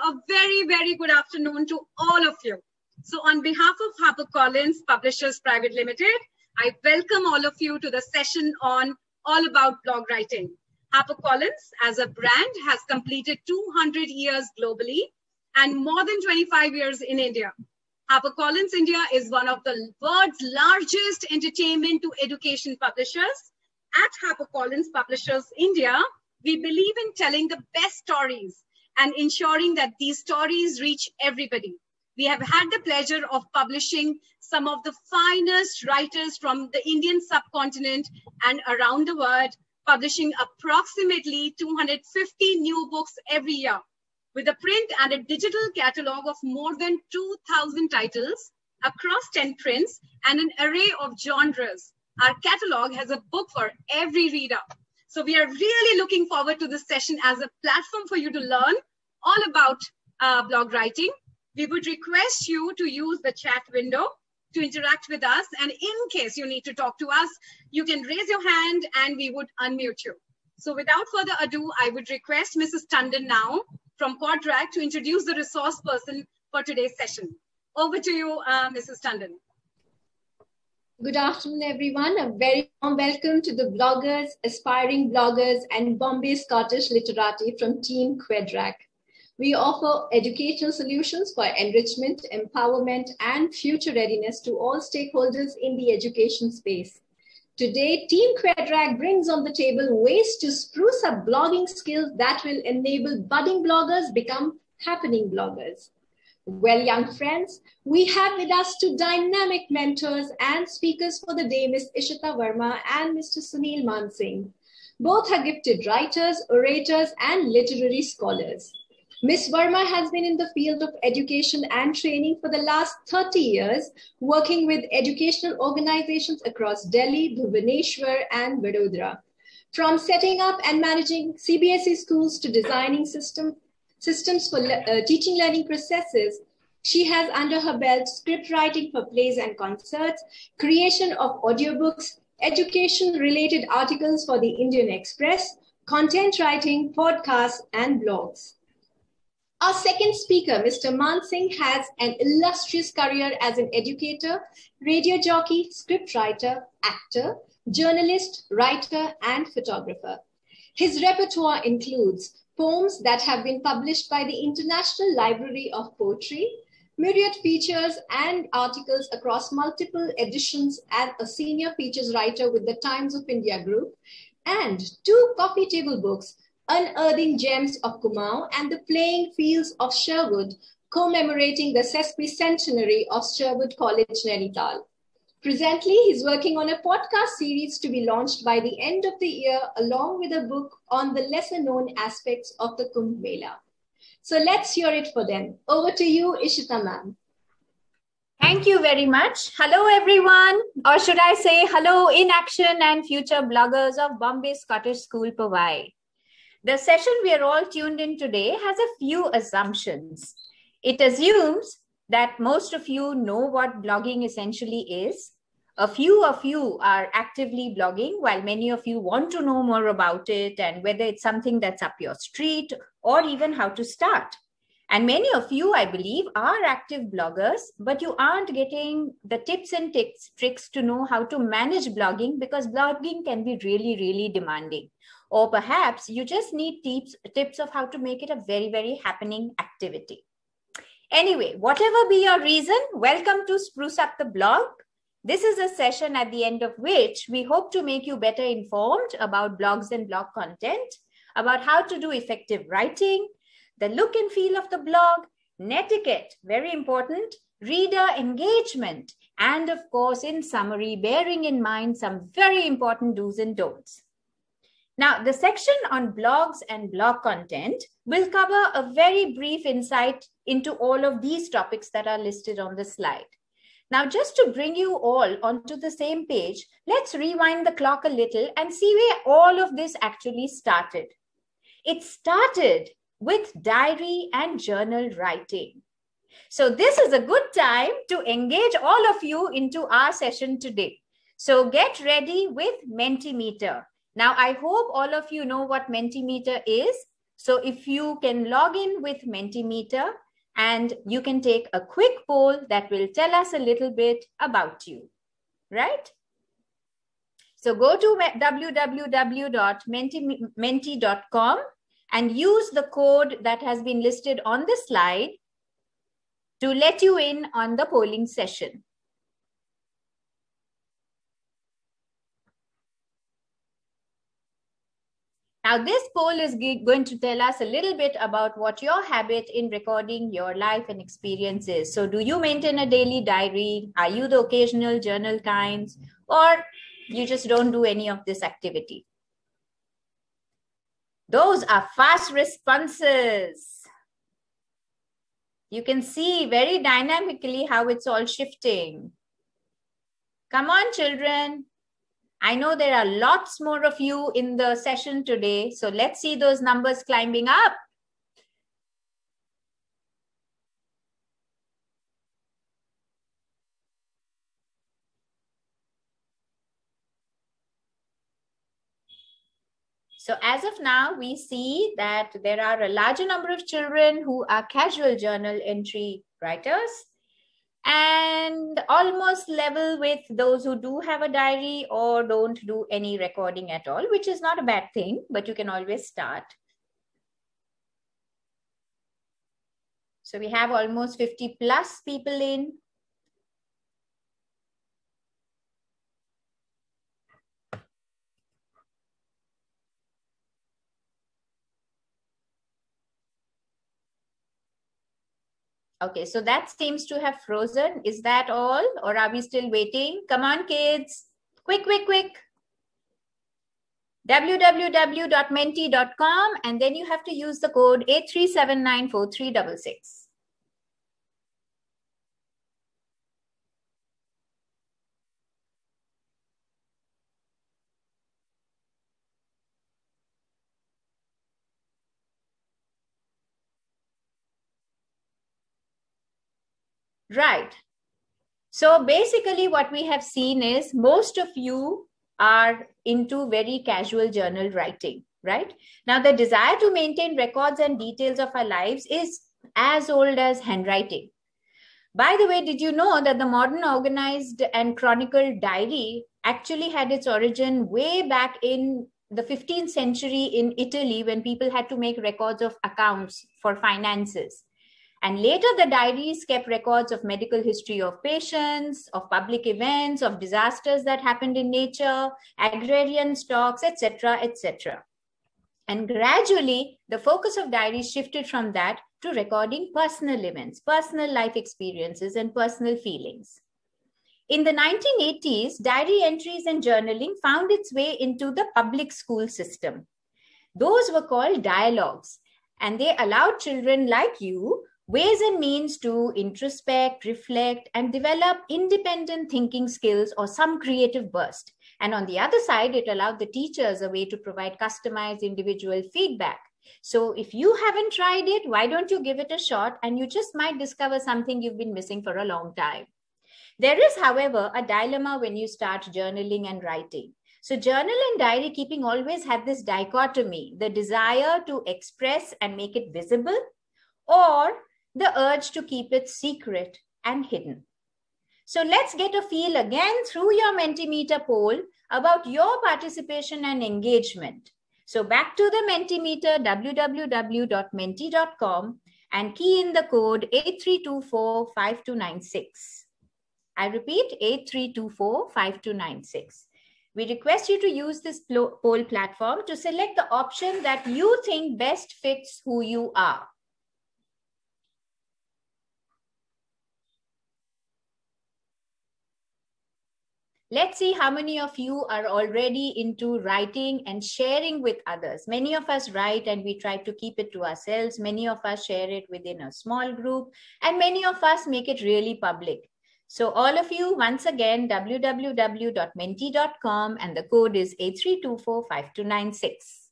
a very, very good afternoon to all of you. So on behalf of HarperCollins Publishers Private Limited, I welcome all of you to the session on all about blog writing. HarperCollins as a brand has completed 200 years globally and more than 25 years in India. HarperCollins India is one of the world's largest entertainment to education publishers. At HarperCollins Publishers India, we believe in telling the best stories and ensuring that these stories reach everybody. We have had the pleasure of publishing some of the finest writers from the Indian subcontinent and around the world, publishing approximately 250 new books every year, with a print and a digital catalog of more than 2,000 titles across 10 prints and an array of genres. Our catalog has a book for every reader. So we are really looking forward to this session as a platform for you to learn all about blog writing. We would request you to use the chat window to interact with us. And in case you need to talk to us, you can raise your hand and we would unmute you. So without further ado, I would request Mrs. Tandon now from Quadrack to introduce the resource person for today's session. Over to you, Mrs. Tandon. Good afternoon, everyone. A very warm welcome to the bloggers, aspiring bloggers, and Bombay Scottish literati from Team Quadrack. We offer educational solutions for enrichment, empowerment, and future readiness to all stakeholders in the education space. Today, Team Quadrack brings on the table ways to spruce up blogging skills that will enable budding bloggers become happening bloggers. Well, young friends, we have with us two dynamic mentors and speakers for the day, Ms. Ishita Verma and Mr. Sunil Mansingh. Both are gifted writers, orators, and literary scholars. Ms. Verma has been in the field of education and training for the last 30 years, working with educational organizations across Delhi, Bhubaneswar, and Vadodara. From setting up and managing CBSE schools to designing systems for teaching learning processes, she has under her belt script writing for plays and concerts, creation of audiobooks, education-related articles for the Indian Express, content writing, podcasts, and blogs. Our second speaker, Mr. Mansingh, has an illustrious career as an educator, radio jockey, script writer, actor, journalist, writer, and photographer. His repertoire includes poems that have been published by the International Library of Poetry, myriad features and articles across multiple editions as a senior features writer with the Times of India Group, and 2 coffee table books, Unearthing Gems of Kumaon and The Playing Fields of Sherwood, commemorating the sesquicentenary of Sherwood College, Nainital. Presently, he's working on a podcast series to be launched by the end of the year, along with a book on the lesser-known aspects of the Kumbh Mela. So let's hear it for them. Over to you, Ishita ma'am. Thank you very much. Hello, everyone. Or should I say hello in action and future bloggers of Bombay Scottish School, Powai. The session we are all tuned in today has a few assumptions. It assumes that most of you know what blogging essentially is. A few of you are actively blogging, while many of you want to know more about it and whether it's something that's up your street or even how to start. And many of you, I believe, are active bloggers, but you aren't getting the tips and tricks to know how to manage blogging, because blogging can be really, really demanding. Or perhaps you just need tips of how to make it a very, very happening activity. Anyway, whatever be your reason, welcome to Spruce Up the Blog. This is a session at the end of which we hope to make you better informed about blogs and blog content, about how to do effective writing, the look and feel of the blog, netiquette, very important, reader engagement, and of course, in summary, bearing in mind some very important do's and don'ts. Now, the section on blogs and blog content will cover a very brief insight into all of these topics that are listed on the slide. Now, just to bring you all onto the same page, let's rewind the clock a little and see where all of this actually started. It started with diary and journal writing. So this is a good time to engage all of you into our session today. So get ready with Mentimeter. Now, I hope all of you know what Mentimeter is. So if you can log in with Mentimeter, and you can take a quick poll that will tell us a little bit about you, right? So go to www.menti.com and use the code that has been listed on the slide to let you in on the polling session. Now, this poll is going to tell us a little bit about what your habit in recording your life and experiences. So do you maintain a daily diary? Are you the occasional journal kinds? Or you just don't do any of this activity? Those are fast responses. You can see very dynamically how it's all shifting. Come on, children. I know there are lots more of you in the session today, so let's see those numbers climbing up. So as of now, we see that there are a larger number of children who are casual journal entry writers, and almost level with those who do have a diary or don't do any recording at all, which is not a bad thing, but you can always start. So we have almost 50 plus people in. Okay, so that seems to have frozen. Is that all, or are we still waiting? Come on, kids. Quick, quick, quick. www.menti.com, and then you have to use the code 83794366. Right. So basically what we have seen is most of you are into very casual journal writing, right? Now the desire to maintain records and details of our lives is as old as handwriting. By the way, did you know that the modern organized and chronicled diary actually had its origin way back in the 15th century in Italy, when people had to make records of accounts for finances? And later, the diaries kept records of medical history of patients, of public events, of disasters that happened in nature, agrarian stocks, etc., etc. And gradually, the focus of diaries shifted from that to recording personal events, personal life experiences, and personal feelings. In the 1980s, diary entries and journaling found its way into the public school system. Those were called dialogues, and they allowed children like you ways and means to introspect, reflect, and develop independent thinking skills or some creative burst. And on the other side, it allowed the teachers a way to provide customized individual feedback. So if you haven't tried it, why don't you give it a shot, and you just might discover something you've been missing for a long time. There is, however, a dilemma when you start journaling and writing. So journal and diary keeping always have this dichotomy, the desire to express and make it visible, or the urge to keep it secret and hidden. So let's get a feel again through your Mentimeter poll about your participation and engagement. So back to the Mentimeter, www.menti.com, and key in the code 83245296. I repeat, 83245296. We request you to use this poll platform to select the option that you think best fits who you are. Let's see how many of you are already into writing and sharing with others. Many of us write and we try to keep it to ourselves. Many of us share it within a small group, and many of us make it really public. So all of you, once again, www.menti.com, and the code is 83245296.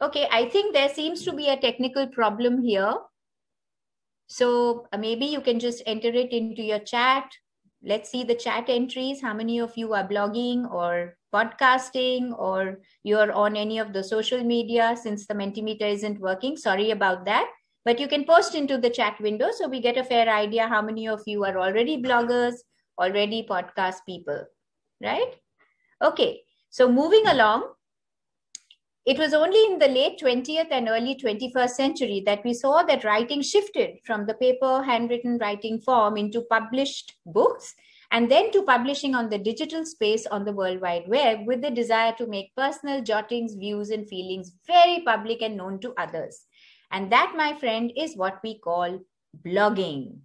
Okay, I think there seems to be a technical problem here. So maybe you can just enter it into your chat. Let's see the chat entries. How many of you are blogging or podcasting, or you're on any of the social media? Since the Mentimeter isn't working, sorry about that. But you can post into the chat window so we get a fair idea how many of you are already bloggers, already podcast people, right? Okay, so moving along. It was only in the late 20th and early 21st century that we saw that writing shifted from the paper handwritten writing form into published books, and then to publishing on the digital space on the World Wide Web, with the desire to make personal jottings, views, and feelings very public and known to others. And that, my friend, is what we call blogging.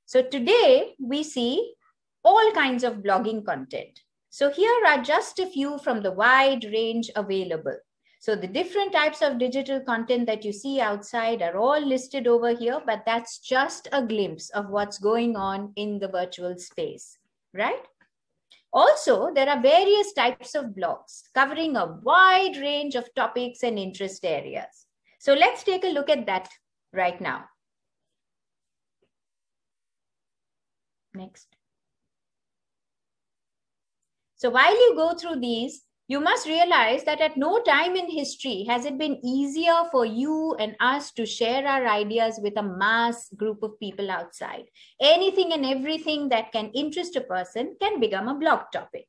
So today we see all kinds of blogging content. So here are just a few from the wide range available. So the different types of digital content that you see outside are all listed over here, but that's just a glimpse of what's going on in the virtual space, right? Also, there are various types of blogs covering a wide range of topics and interest areas. So let's take a look at that right now. Next. So while you go through these, you must realize that at no time in history has it been easier for you and us to share our ideas with a mass group of people outside. Anything and everything that can interest a person can become a blog topic.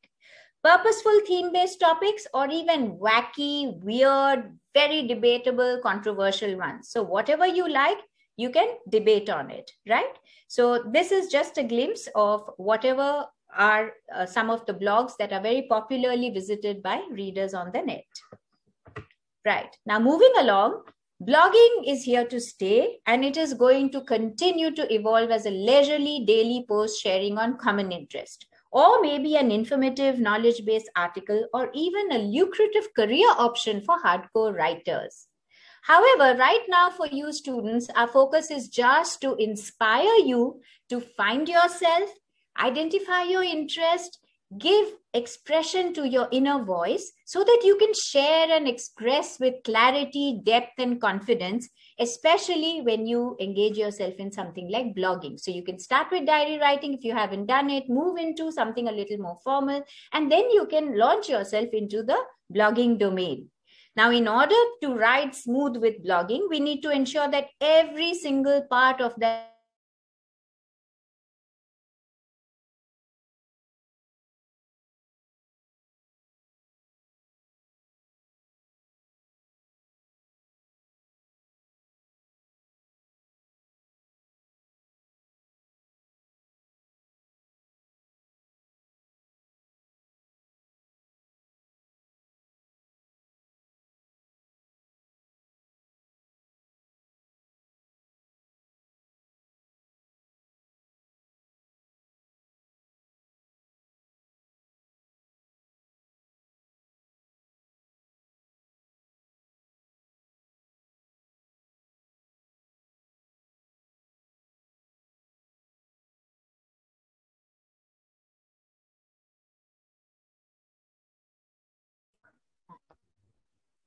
Purposeful theme-based topics, or even wacky, weird, very debatable, controversial ones. So whatever you like, you can debate on it, right? So this is just a glimpse of whatever are some of the blogs that are very popularly visited by readers on the net. Right. Now, moving along, blogging is here to stay, and it is going to continue to evolve as a leisurely daily post sharing on common interest, or maybe an informative knowledge-based article, or even a lucrative career option for hardcore writers. However, right now for you students, our focus is just to inspire you to find yourself, identify your interest, give expression to your inner voice so that you can share and express with clarity, depth, and confidence, especially when you engage yourself in something like blogging. So you can start with diary writing if you haven't done it, move into something a little more formal, and then you can launch yourself into the blogging domain. Now, in order to ride smooth with blogging, we need to ensure that every single part of that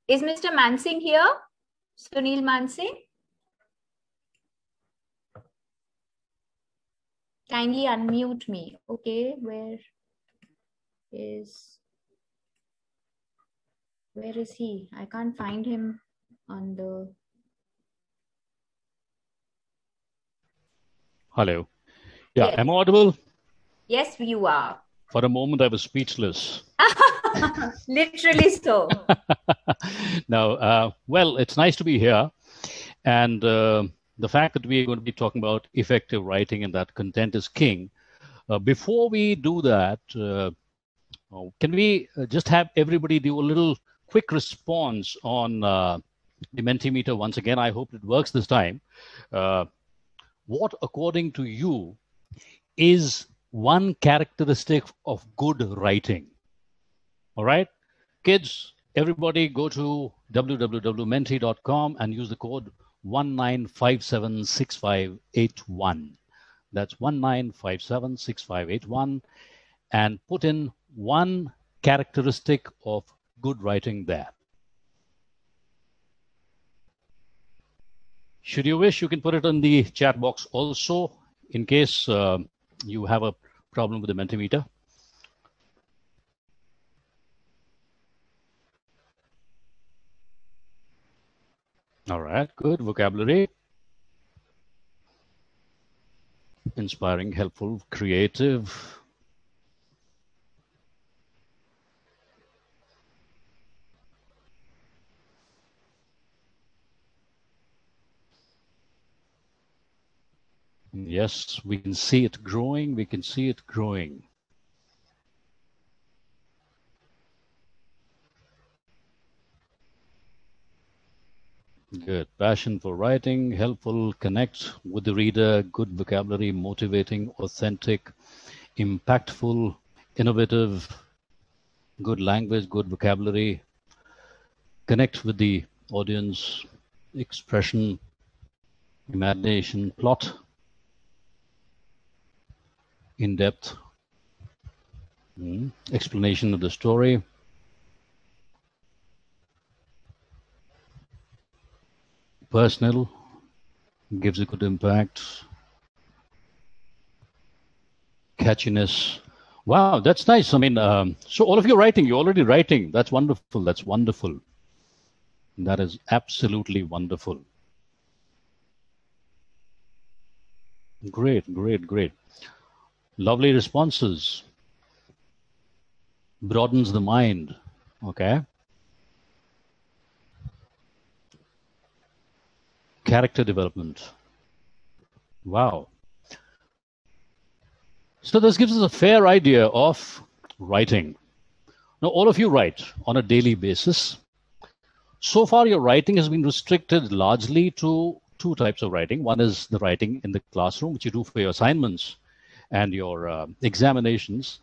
is Mr. Mansingh here? Sunil Mansingh? Kindly unmute me. Okay, where is he? I can't find him on the... Hello. Yeah, Yes. am I audible? Yes, you are. For a moment, I was speechless. Literally so. Now, well, it's nice to be here. And the fact that we are going to be talking about effective writing and that content is king. Before we do that, can we just have everybody do a little quick response on the Mentimeter once again? I hope it works this time. What, according to you, is one characteristic of good writing? All right, kids, everybody go to www.menti.com and use the code 19576581. That's 19576581, and put in one characteristic of good writing there. Should you wish, you can put it in the chat box also in case you have a problem with the Mentimeter. All right, good. Vocabulary. Inspiring, helpful, creative. Yes, we can see it growing. We can see it growing. Good. Passion for writing, helpful, connect with the reader, good vocabulary, motivating, authentic, impactful, innovative, good language, good vocabulary, connect with the audience, expression, imagination, plot, in-depth, explanation of the story, personal, gives a good impact, catchiness. Wow, that's nice. I mean, so all of you writing, you're already writing. That's wonderful. That's wonderful. That is absolutely wonderful. Great, great, great. Lovely responses. Broadens the mind. Okay. Character development. Wow. So this gives us a fair idea of writing. Now, all of you write on a daily basis. So far, your writing has been restricted largely to two types of writing. One is the writing in the classroom, which you do for your assignments and your examinations.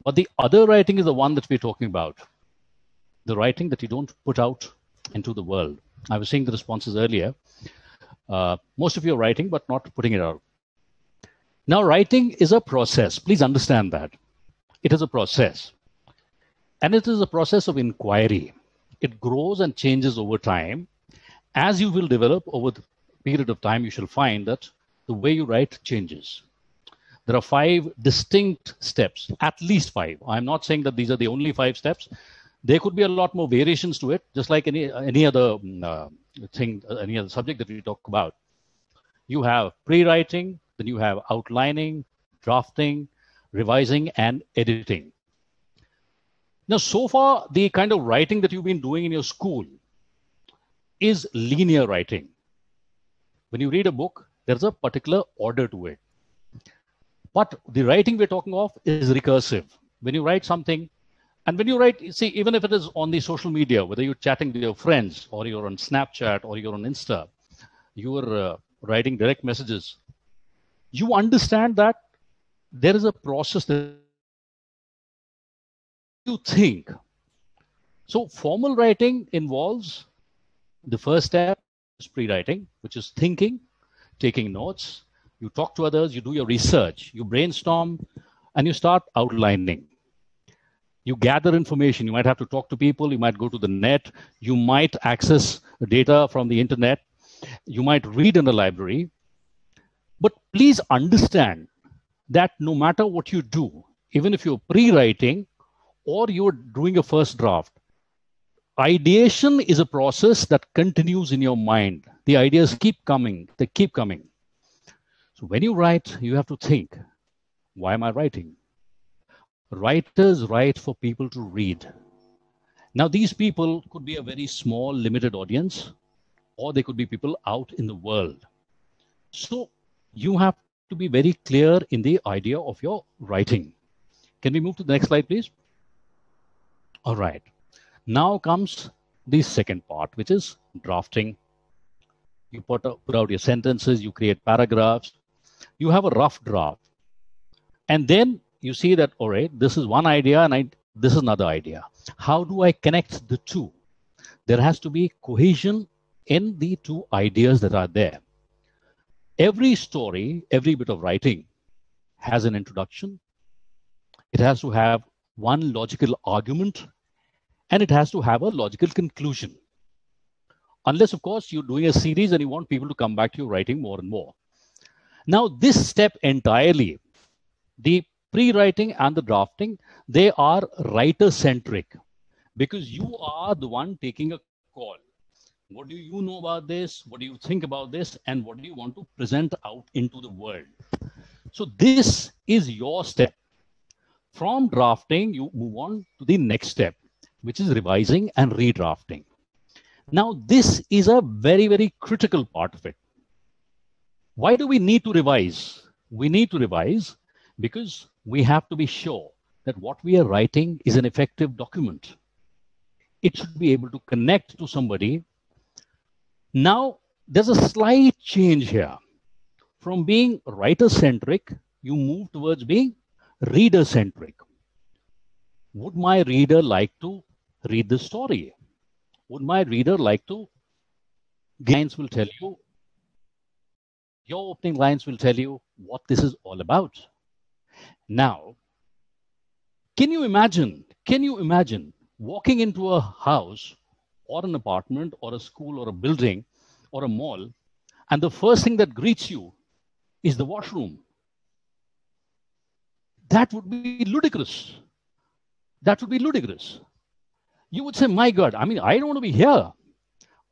But the other writing is the one that we're talking about. The writing that you don't put out into the world. I was seeing the responses earlier. Most of you are writing, but not putting it out. Now, writing is a process. Please understand that. It is a process. And it is a process of inquiry. It grows and changes over time. As you will develop over the period of time, you shall find that the way you write changes. There are 5 distinct steps, at least 5. I'm not saying that these are the only 5 steps. There could be a lot more variations to it, just like any other thing, any other subject that we talk about. You have pre-writing, then you have outlining, drafting, revising, and editing. Now, so far, the kind of writing that you've been doing in your school is linear writing. When you read a book, there's a particular order to it. But the writing we're talking of is recursive. When you write something, and when you write, see, even if it is on the social media, whether you're chatting with your friends, or you're on Snapchat, or you're on Insta, you are writing direct messages, you understand that there is a process that you think. So formal writing involves the first step is pre-writing, which is thinking, taking notes. You talk to others, you do your research, you brainstorm, and you start outlining. You gather information. You might have to talk to people. You might go to the net. You might access data from the internet. You might read in a library. But please understand that no matter what you do, even if you're pre-writing or you're doing a first draft, ideation is a process that continues in your mind. The ideas keep coming. They keep coming. So when you write, you have to think, why am I writing? Writers write for people to read. Now, these people could be a very small, limited audience, or they could be people out in the world. So you have to be very clear in the idea of your writing. Can we move to the next slide, please? All right. Now comes the second part, which is drafting. You put out your sentences, you create paragraphs, you have a rough draft. And then you see that, all right, this is one idea and this is another idea. How do I connect the two? There has to be cohesion in the two ideas that are there. Every story, every bit of writing has an introduction. It has to have one logical argument, and it has to have a logical conclusion. Unless, of course, you're doing a series and you want people to come back to you writing more and more. Now, this step entirely, the pre-writing and the drafting, they are writer-centric because you are the one taking a call. What do you know about this? What do you think about this? And what do you want to present out into the world? So this is your step. From drafting, you move on to the next step, which is revising and redrafting. Now, this is a very, very critical part of it. Why do we need to revise? We need to revise because we have to be sure that what we are writing is an effective document. It should be able to connect to somebody. Now, there's a slight change here. From being writer-centric, you move towards being reader-centric. Would my reader like to read the story? Would my reader like to? Lines will tell you, your opening lines will tell you what this is all about. Now, can you imagine walking into a house or an apartment or a school or a building or a mall, and the first thing that greets you is the washroom? That would be ludicrous. That would be ludicrous. You would say, my God, I mean, I don't want to be here.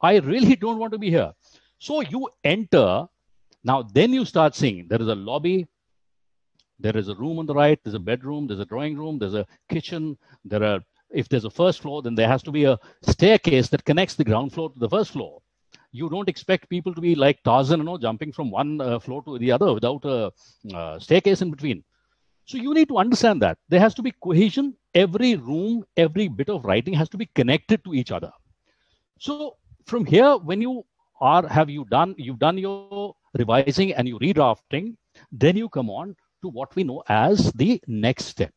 I really don't want to be here. So you enter. Now, then you start seeing there is a lobby, there is a room on the right, there's a bedroom, there's a drawing room, there's a kitchen. If there's a first floor, then there has to be a staircase that connects the ground floor to the first floor. You don't expect people to be like Tarzan, jumping from one floor to the other without a staircase in between. So you need to understand that there has to be cohesion. Every room, every bit of writing has to be connected to each other. So from here, when you've done your revising and your redrafting, then you come on to what we know as the next step,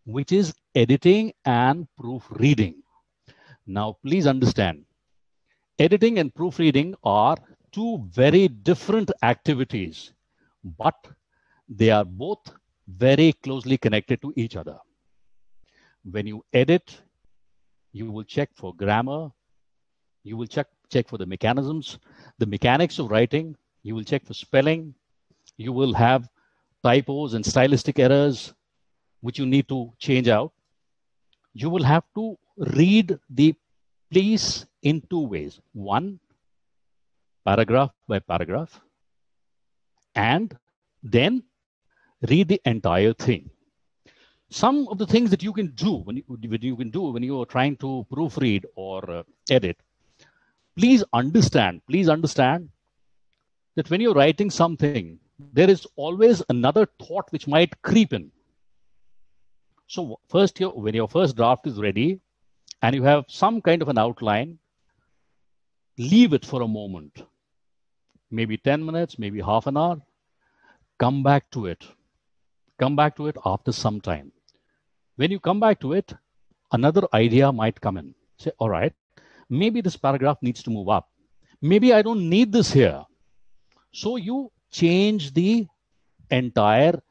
which is editing and proofreading. Now, please understand, editing and proofreading are two very different activities, but they are both very closely connected to each other. When you edit, you will check for grammar, you will check for the mechanisms, the mechanics of writing, you will check for spelling, you will have typos and stylistic errors, which you need to change out. You will have to read the piece in two ways. One, paragraph by paragraph, and then read the entire thing. Some of the things that you can do when you are trying to proofread or edit, please understand that when you're writing something, there is always another thought which might creep in. So first, when your first draft is ready and you have some kind of an outline, leave it for a moment, maybe 10 minutes, maybe half an hour. Come back to it. Come back to it after some time. When you come back to it, another idea might come in. Say, all right, maybe this paragraph needs to move up. Maybe I don't need this here. So you change the entire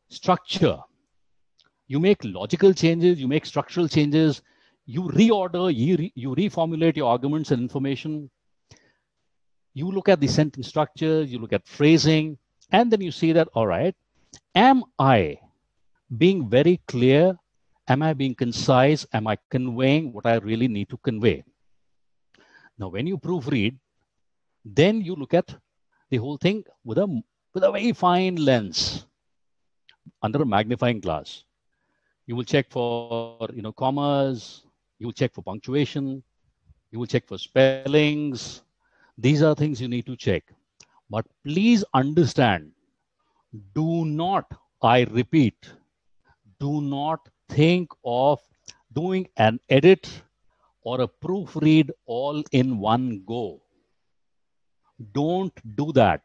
structure. You make logical changes, you make structural changes, you reorder, you reformulate your arguments and information. You look at the sentence structure, you look at phrasing, and then you see that, all right, am I being very clear? Am I being concise? Am I conveying what I really need to convey? Now, when you proofread, then you look at the whole thing with a very fine lens under a magnifying glass. You will check for commas. You will check for punctuation. You will check for spellings. These are things you need to check. But please understand, do not, I repeat, do not think of doing an edit or a proofread all in one go. Don't do that,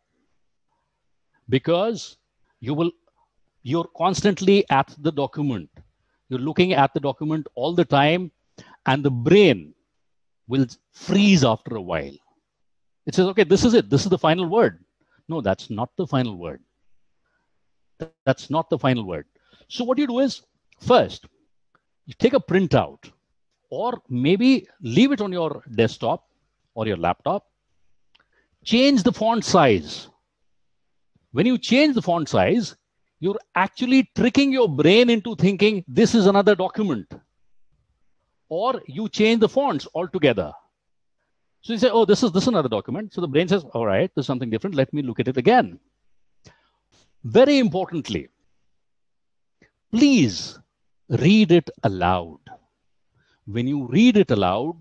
because you're constantly at the document. You're looking at the document all the time, and the brain will freeze after a while. It says, okay, this is it. This is the final word. No, that's not the final word. That's not the final word. So what you do is, first, you take a printout, or maybe leave it on your desktop or your laptop, change the font size. When you change the font size, you're actually tricking your brain into thinking this is another document. Or you change the fonts altogether. So you say, oh, this is another document. So the brain says, all right, there's something different. Let me look at it again. Very importantly, please read it aloud. When you read it aloud,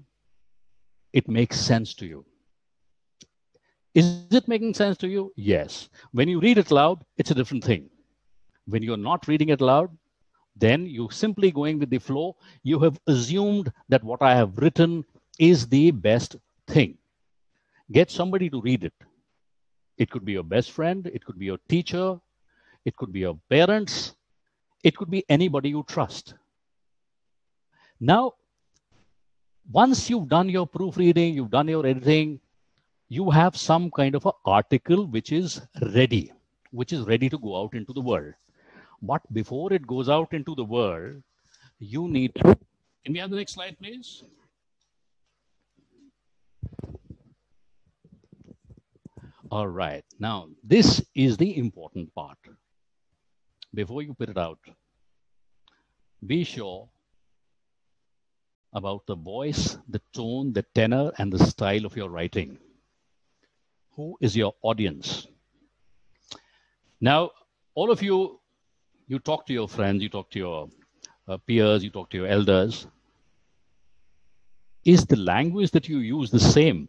it makes sense to you. Is it making sense to you? Yes. When you read it aloud, it's a different thing. When you're not reading it aloud, then you're simply going with the flow. You have assumed that what I have written is the best thing. Get somebody to read it. It could be your best friend. It could be your teacher. It could be your parents. It could be anybody you trust. Now, once you've done your proofreading, you've done your editing, you have some kind of an article which is ready to go out into the world. But before it goes out into the world, you need to... Can we have the next slide, please? All right. Now, this is the important part. Before you put it out, be sure about the voice, the tone, the tenor, and the style of your writing. Who is your audience? Now, all of you, you talk to your friends, you talk to your peers, you talk to your elders. Is the language that you use the same?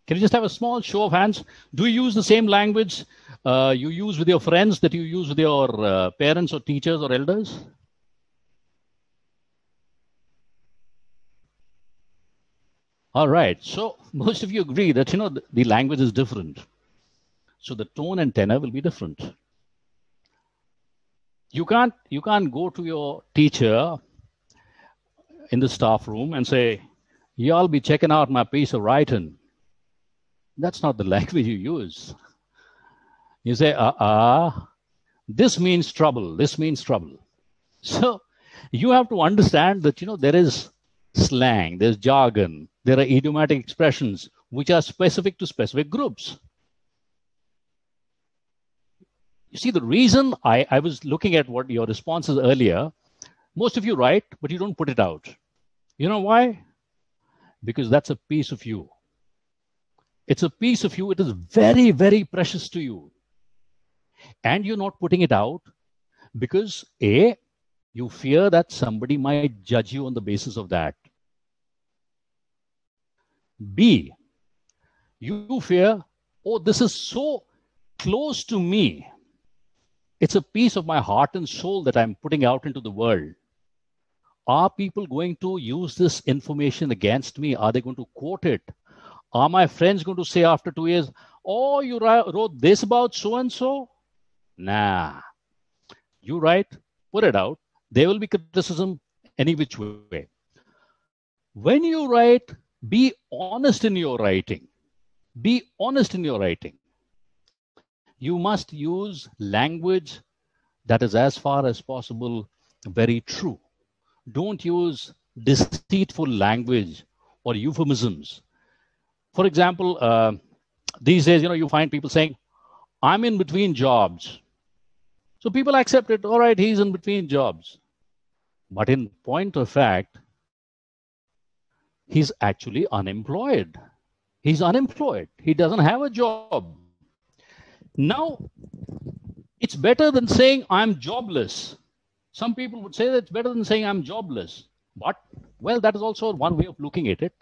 Can you just have a small show of hands? Do you use the same language you use with your friends that you use with your parents or teachers or elders? All right. So most of you agree that, the language is different. So the tone and tenor will be different. You can't go to your teacher in the staff room and say, y'all be checking out my piece of writing. That's not the language you use. You say, this means trouble. This means trouble. So you have to understand that, there is slang, there's jargon, there are idiomatic expressions which are specific to specific groups. You see, the reason I was looking at what your responses earlier, most of you write, but you don't put it out. You know why? Because that's a piece of you. It's a piece of you. It is very, very precious to you. And you're not putting it out because A, you fear that somebody might judge you on the basis of that. B, you fear, oh, this is so close to me. It's a piece of my heart and soul that I'm putting out into the world. Are people going to use this information against me? Are they going to quote it? Are my friends going to say after 2 years, oh, you wrote this about so-and-so? Nah. You write, put it out. There will be criticism any which way. When you write, be honest in your writing. Be honest in your writing. You must use language that is as far as possible very true. Don't use deceitful language or euphemisms. For example, these days, you find people saying, I'm in between jobs. So people accept it. All right, he's in between jobs. But in point of fact, he's actually unemployed. He's unemployed. He doesn't have a job. Now, it's better than saying I'm jobless. Some people would say that it's better than saying I'm jobless. But, well, that is also one way of looking at it.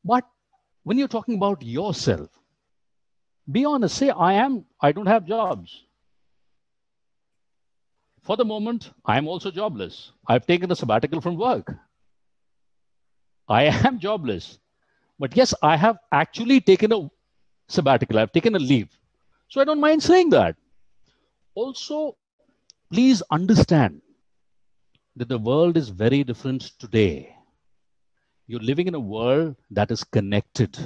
But when you're talking about yourself, be honest, say, I don't have jobs. For the moment, I'm also jobless. I've taken a sabbatical from work. I am jobless. But yes, I have actually taken a sabbatical. I've taken a leave. So I don't mind saying that. Also, please understand that the world is very different today. You're living in a world that is connected.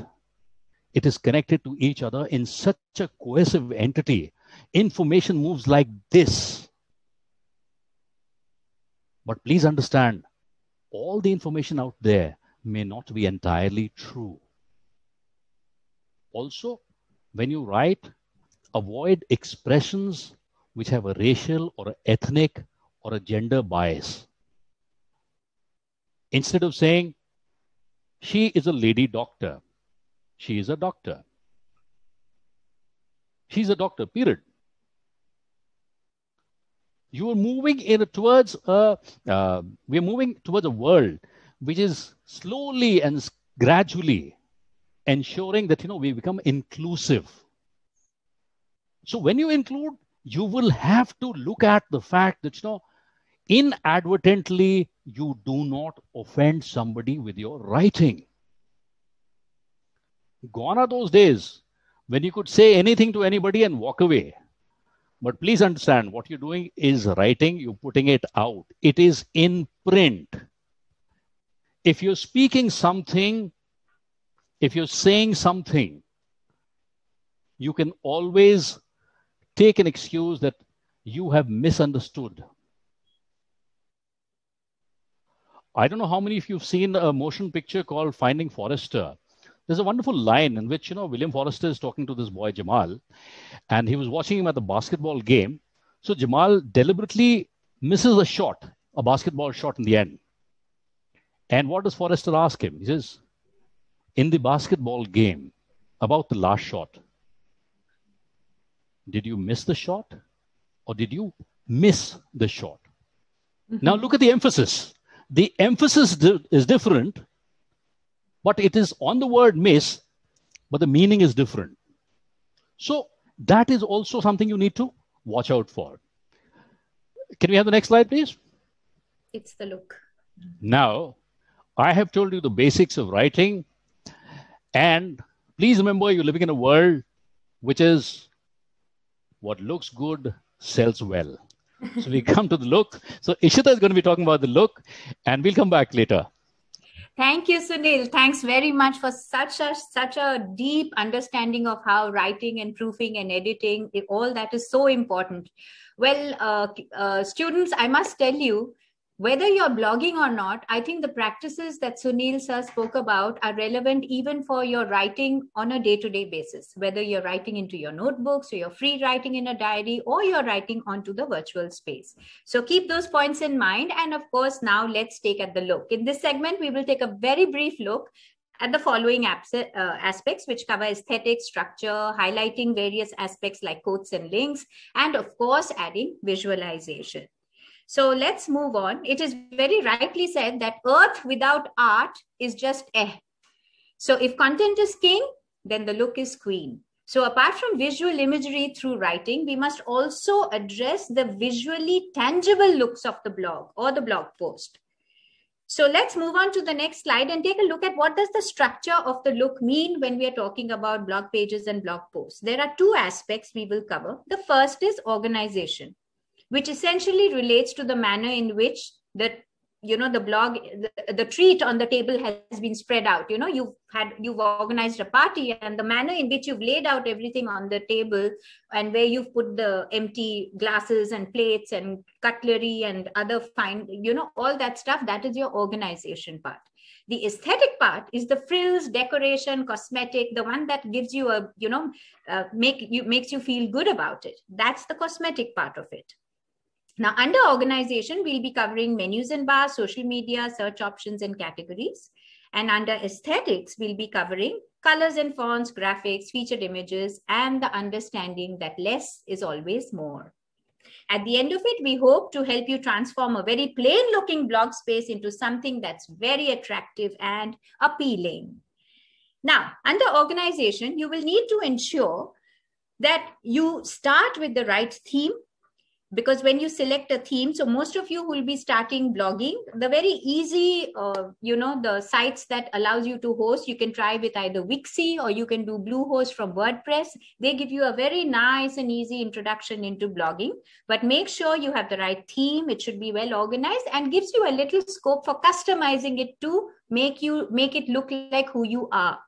It is connected to each other in such a cohesive entity. Information moves like this. But please understand, all the information out there may not be entirely true. Also, when you write, avoid expressions which have a racial or an ethnic or a gender bias. Instead of saying, she is a lady doctor, she is a doctor. She's a doctor, period. You are moving towards we're moving towards a world which is slowly and gradually ensuring that we become inclusive. So when you include, you will have to look at the fact that inadvertently you do not offend somebody with your writing. Gone are those days when you could say anything to anybody and walk away. But please understand, what you're doing is writing, you're putting it out. It is in print. If you're speaking something, if you're saying something, you can always take an excuse that you have misunderstood. I don't know how many of you have seen a motion picture called Finding Forrester. There's a wonderful line in which, William Forrester is talking to this boy, Jamal, and he was watching him at the basketball game. So Jamal deliberately misses a basketball shot in the end. And what does Forrester ask him? He says, in the basketball game, about the last shot, did you miss the shot or did you miss the shot? Mm-hmm. Now look at the emphasis. The emphasis is different, but it is on the word miss, but the meaning is different. So that is also something you need to watch out for. Can we have the next slide, please? It's the look. Now, I have told you the basics of writing. And please remember, you're living in a world which is what looks good sells well. So we come to the look. So Ishita is going to be talking about the look, and we'll come back later. Thank you, Sunil. Thanks very much for such a deep understanding of how writing and proofing and editing, all that is so important. Well, students, I must tell you, whether you're blogging or not, I think the practices that Sunil sir spoke about are relevant even for your writing on a day-to-day basis, whether you're writing into your notebooks or you're free writing in a diary or you're writing onto the virtual space. So keep those points in mind. And of course, now let's take at the look. In this segment, we will take a very brief look at the following aspects, which cover aesthetics, structure, highlighting various aspects like quotes and links, and of course, adding visualization. So let's move on. It is very rightly said that earth without art is just So if content is king, then the look is queen. So apart from visual imagery through writing, we must also address the visually tangible looks of the blog or the blog post. So let's move on to the next slide and take a look at what does the structure of the look mean when we are talking about blog pages and blog posts. There are two aspects we will cover. The first is organization, which essentially relates to the manner in which the blog, the treat on the table has been spread out. You've organized a party, and the manner in which you've laid out everything on the table and where you've put the empty glasses and plates and cutlery and other fine, all that stuff, that is your organization part. The aesthetic part is the frills, decoration, cosmetic, the one that gives you makes you feel good about it. That's the cosmetic part of it. Now, under organization, we'll be covering menus and bars, social media, search options and categories. And under aesthetics, we'll be covering colors and fonts, graphics, featured images, and the understanding that less is always more. At the end of it, we hope to help you transform a very plain looking blog space into something that's very attractive and appealing. Now, under organization, you will need to ensure that you start with the right theme. Because when you select a theme, so most of you will be starting blogging, the very easy, the sites that allows you to host, you can try with either Wixie or you can do Bluehost from WordPress. They give you a very nice and easy introduction into blogging, but make sure you have the right theme. It should be well organized and gives you a little scope for customizing it to make it look like who you are.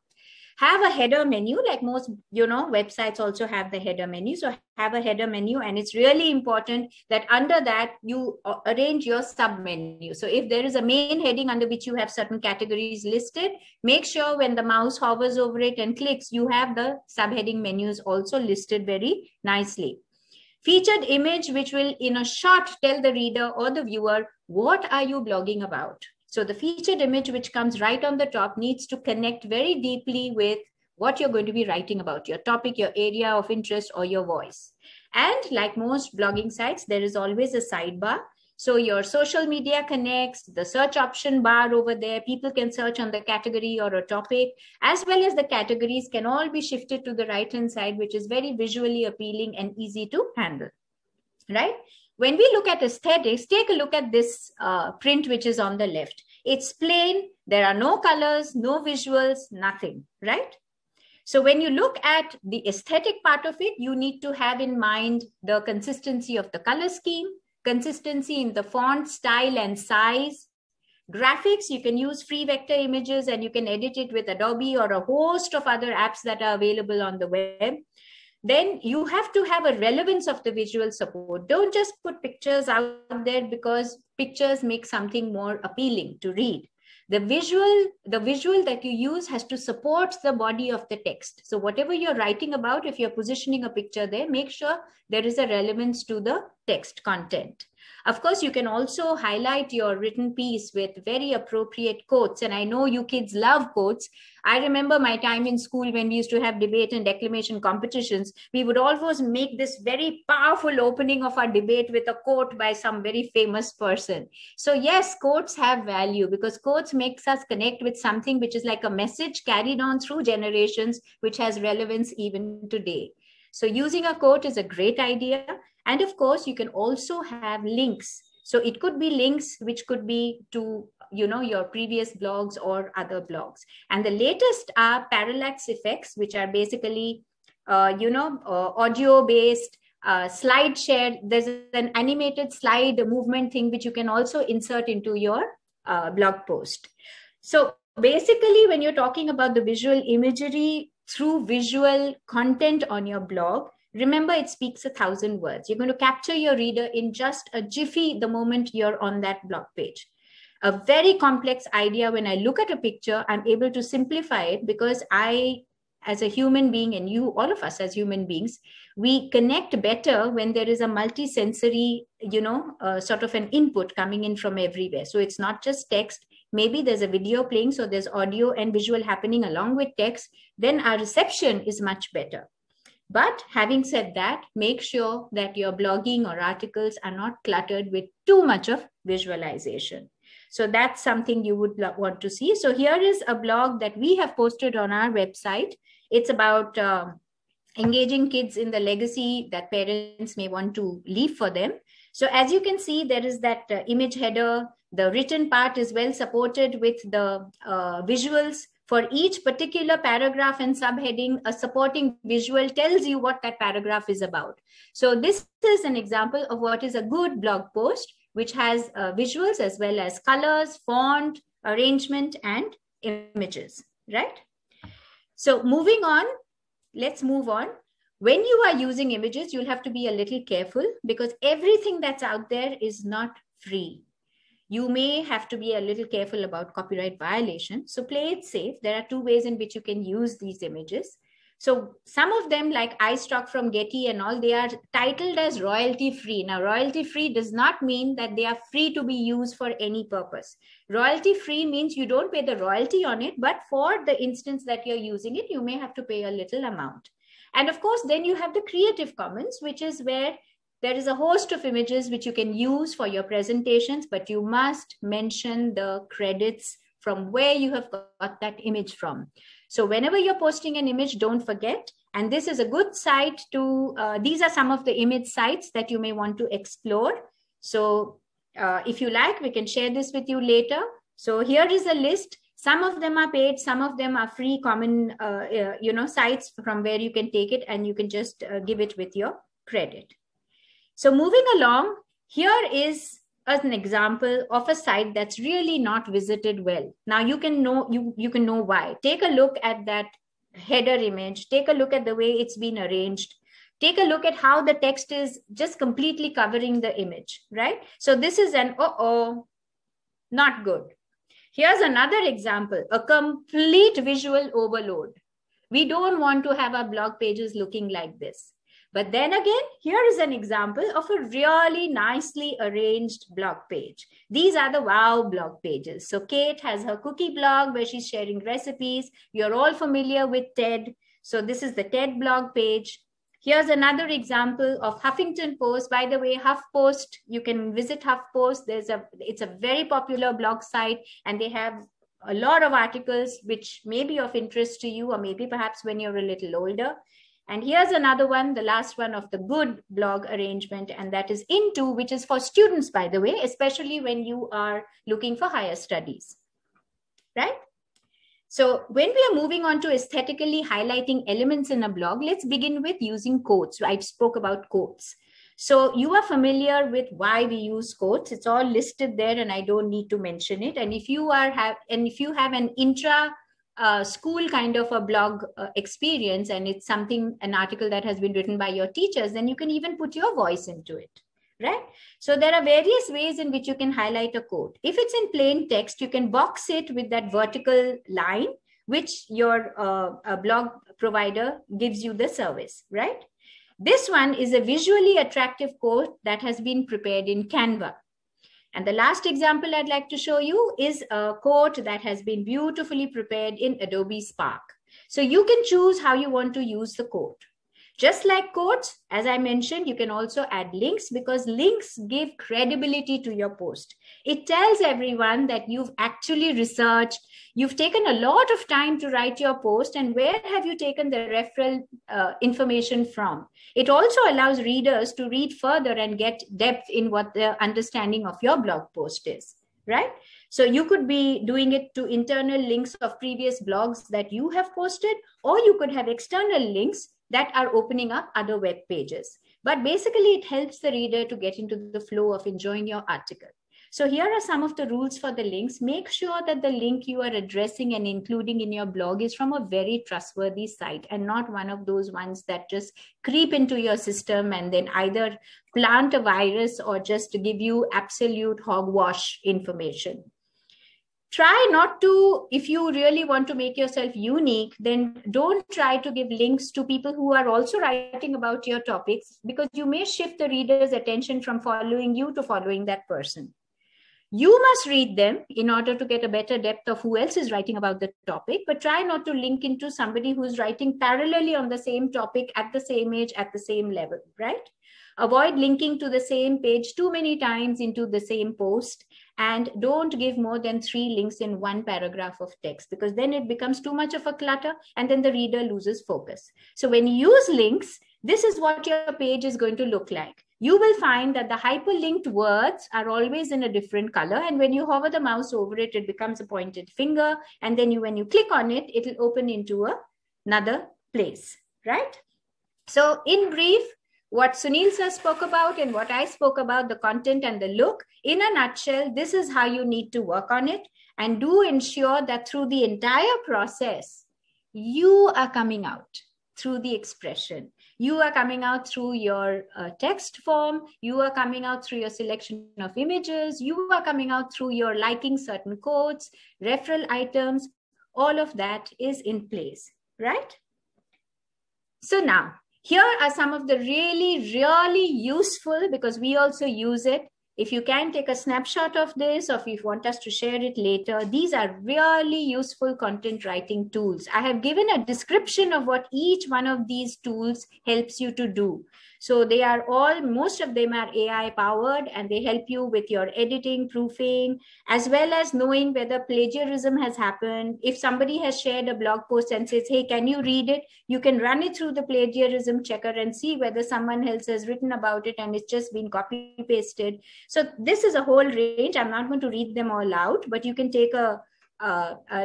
Have a header menu, like most, websites also have the header menu. So have a header menu, and it's really important that under that you arrange your sub menu. So if there is a main heading under which you have certain categories listed, make sure when the mouse hovers over it and clicks, you have the subheading menus also listed very nicely. Featured image, which will in a short tell the reader or the viewer, what are you blogging about? So the featured image, which comes right on the top, needs to connect very deeply with what you're going to be writing about, your topic, your area of interest, or your voice. And like most blogging sites, there is always a sidebar. So your social media connects, the search option bar over there, people can search on the category or a topic, as well as the categories can all be shifted to the right-hand side, which is very visually appealing and easy to handle, right? When we look at aesthetics, take a look at this print, which is on the left. It's plain. There are no colors, no visuals, nothing, right? So when you look at the aesthetic part of it, you need to have in mind the consistency of the color scheme, consistency in the font, style, and size. Graphics, you can use free vector images and you can edit it with Adobe or a host of other apps that are available on the web. Then you have to have a relevance of the visual support. Don't just put pictures out there because pictures make something more appealing to read. The visual that you use has to support the body of the text. So whatever you're writing about, if you're positioning a picture there, make sure there is a relevance to the text content. Of course, you can also highlight your written piece with very appropriate quotes. And I know you kids love quotes. I remember my time in school when we used to have debate and declamation competitions. We would always make this very powerful opening of our debate with a quote by some very famous person. So yes, quotes have value because quotes makes us connect with something which is like a message carried on through generations, which has relevance even today. So using a quote is a great idea. And of course, you can also have links. So it could be links which could be to, your previous blogs or other blogs. And the latest are parallax effects, which are basically, audio-based slide share. There's an animated slide movement thing which you can also insert into your blog post. So basically, when you're talking about the visual imagery through visual content on your blog, remember, it speaks 1,000 words. You're going to capture your reader in just a jiffy the moment you're on that blog page. A very complex idea, when I look at a picture, I'm able to simplify it because I, as a human being, and you, all of us as human beings, we connect better when there is a multi-sensory, sort of an input coming in from everywhere. So it's not just text. Maybe there's a video playing, so there's audio and visual happening along with text. Then our reception is much better. But having said that, make sure that your blogging or articles are not cluttered with too much of visualization. So that's something you would want to see. So here is a blog that we have posted on our website. It's about engaging kids in the legacy that parents may want to leave for them. So as you can see, there is that image header. The written part is well supported with the visuals. For each particular paragraph and subheading, a supporting visual tells you what that paragraph is about. So this is an example of what is a good blog post, which has visuals as well as colors, font, arrangement, and images, right? So moving on, let's move on. When you are using images, you'll have to be a little careful because everything that's out there is not free. You may have to be a little careful about copyright violation. So play it safe. There are two ways in which you can use these images. So some of them, like iStock from Getty and all, they are titled as royalty free. Now, royalty free does not mean that they are free to be used for any purpose. Royalty free means you don't pay the royalty on it, but for the instance that you're using it, you may have to pay a little amount. And of course, then you have the Creative Commons, which is where there is a host of images which you can use for your presentations, but you must mention the credits from where you have got that image from. So whenever you're posting an image, don't forget. And this is a good site to, these are some of the image sites that you may want to explore. So if you like, we can share this with you later. So here is a list. Some of them are paid, some of them are free common, sites from where you can take it and you can just give it with your credit. So moving along, here is an example of a site that's really not visited well. Now you can know why. Take a look at that header image. Take a look at the way it's been arranged. Take a look at how the text is just completely covering the image, right? So this is an not good. Here's another example, a complete visual overload. We don't want to have our blog pages looking like this. But then again, here is an example of a really nicely arranged blog page. These are the wow blog pages. So Kate has her cookie blog where she's sharing recipes. You're all familiar with TED. So this is the TED blog page. Here's another example of Huffington Post. By the way, HuffPost, you can visit HuffPost. It's a very popular blog site, and they have a lot of articles which may be of interest to you, or maybe perhaps when you're a little older. And here's another one, the last one of the good blog arrangement, and that is Into, which is for students, by the way, especially when you are looking for higher studies, right? So when we are moving on to aesthetically highlighting elements in a blog, let's begin with using quotes. I spoke about quotes. So you are familiar with why we use quotes. It's all listed there, and I don't need to mention it. And if you have an intra school kind of a blog experience, and it's an article that has been written by your teachers, then you can even put your voice into it, right? So there are various ways in which you can highlight a quote. If it's in plain text, you can box it with that vertical line, which your blog provider gives you the service, right? This one is a visually attractive quote that has been prepared in Canva. And the last example I'd like to show you is a quote that has been beautifully prepared in Adobe Spark. So you can choose how you want to use the quote. Just like quotes, as I mentioned, you can also add links, because links give credibility to your post. It tells everyone that you've actually researched, you've taken a lot of time to write your post, and where have you taken the referral information from. It also allows readers to read further and get depth in what the understanding of your blog post is, right? So you could be doing it to internal links of previous blogs that you have posted, or you could have external links that are opening up other web pages. But basically, it helps the reader to get into the flow of enjoying your article. So here are some of the rules for the links. Make sure that the link you are addressing and including in your blog is from a very trustworthy site, and not one of those ones that just creep into your system and then either plant a virus or just give you absolute hogwash information. Try not to, if you really want to make yourself unique, then don't try to give links to people who are also writing about your topics, because you may shift the reader's attention from following you to following that person. You must read them in order to get a better depth of who else is writing about the topic, but try not to link into somebody who's writing parallelly on the same topic at the same age, at the same level, right? Avoid linking to the same page too many times into the same post, and don't give more than 3 links in one paragraph of text, because then it becomes too much of a clutter and then the reader loses focus. So when you use links, this is what your page is going to look like. You will find that the hyperlinked words are always in a different color, and when you hover the mouse over it, it becomes a pointed finger, and then when you click on it, it will open into another place, right? So in brief, what Sunil sir spoke about and what I spoke about, the content and the look, in a nutshell, this is how you need to work on it. And do ensure that through the entire process, you are coming out through the expression. You are coming out through your text form. You are coming out through your selection of images. You are coming out through your liking certain quotes, referral items. All of that is in place, right? So now, here are some of the really, really useful, because we also use it. If you can take a snapshot of this, or if you want us to share it later, these are really useful content writing tools. I have given a description of what each one of these tools helps you to do. So they are all, most of them are AI powered, and they help you with your editing, proofing, as well as knowing whether plagiarism has happened. If somebody has shared a blog post and says, hey, can you read it? You can run it through the plagiarism checker and see whether someone else has written about it and it's just been copy pasted. So this is a whole range. I'm not going to read them all out, but you can take a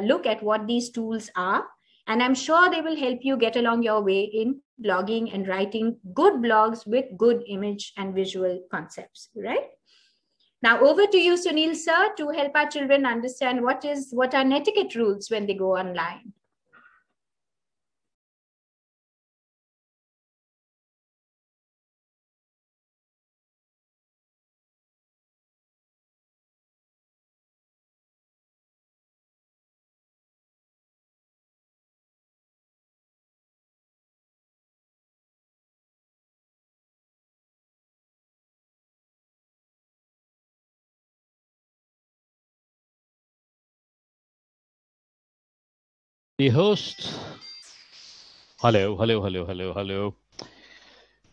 look at what these tools are. And I'm sure they will help you get along your way in blogging and writing good blogs with good image and visual concepts, right? Now over to you, Sunil sir, to help our children understand what are netiquette rules when they go online. The host. Hello.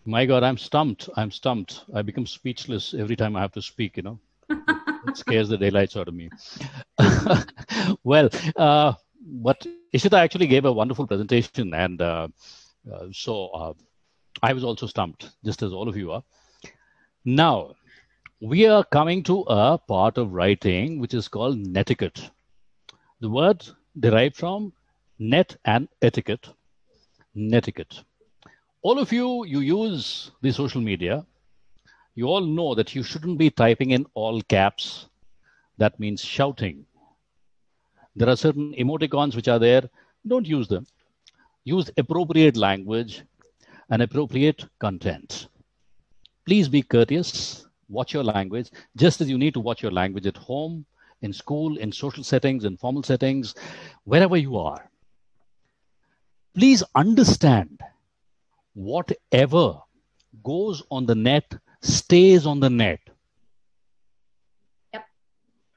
My God, I'm stumped. I become speechless every time I have to speak, It scares the daylights out of me. Well, but Ishita actually gave a wonderful presentation, and so I was also stumped, just as all of you are. Now, we are coming to a part of writing which is called netiquette. The word derived from net and etiquette. Netiquette. All of you use the social media. You all know that you shouldn't be typing in all caps. That means shouting. There are certain emoticons which are there. Don't use them. Use appropriate language and appropriate content. Please be courteous. Watch your language, just as you need to watch your language at home, in school, in social settings, in formal settings, wherever you are. Please understand, whatever goes on the net stays on the net. Yep.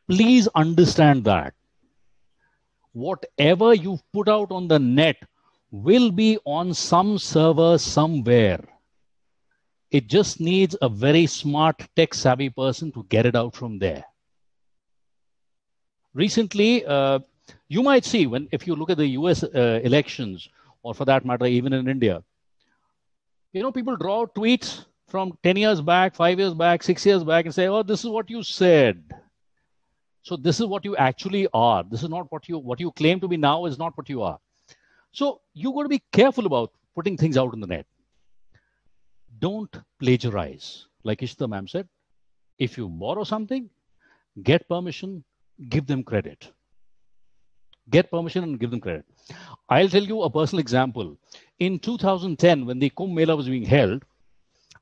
Please understand that. Whatever you put out on the net will be on some server somewhere. It just needs a very smart, tech-savvy person to get it out from there. Recently, you might see, if you look at the US elections, or for that matter, even in India, people draw tweets from 10 years back, 5 years back, 6 years back, and say, oh, this is what you said. So this is what you actually are. This is not what you claim to be now is not what you are. So you've got to be careful about putting things out in the net. Don't plagiarize. Like Ishita ma'am said, if you borrow something, get permission, give them credit. Get permission and give them credit. I'll tell you a personal example. In 2010, when the Kumbh Mela was being held,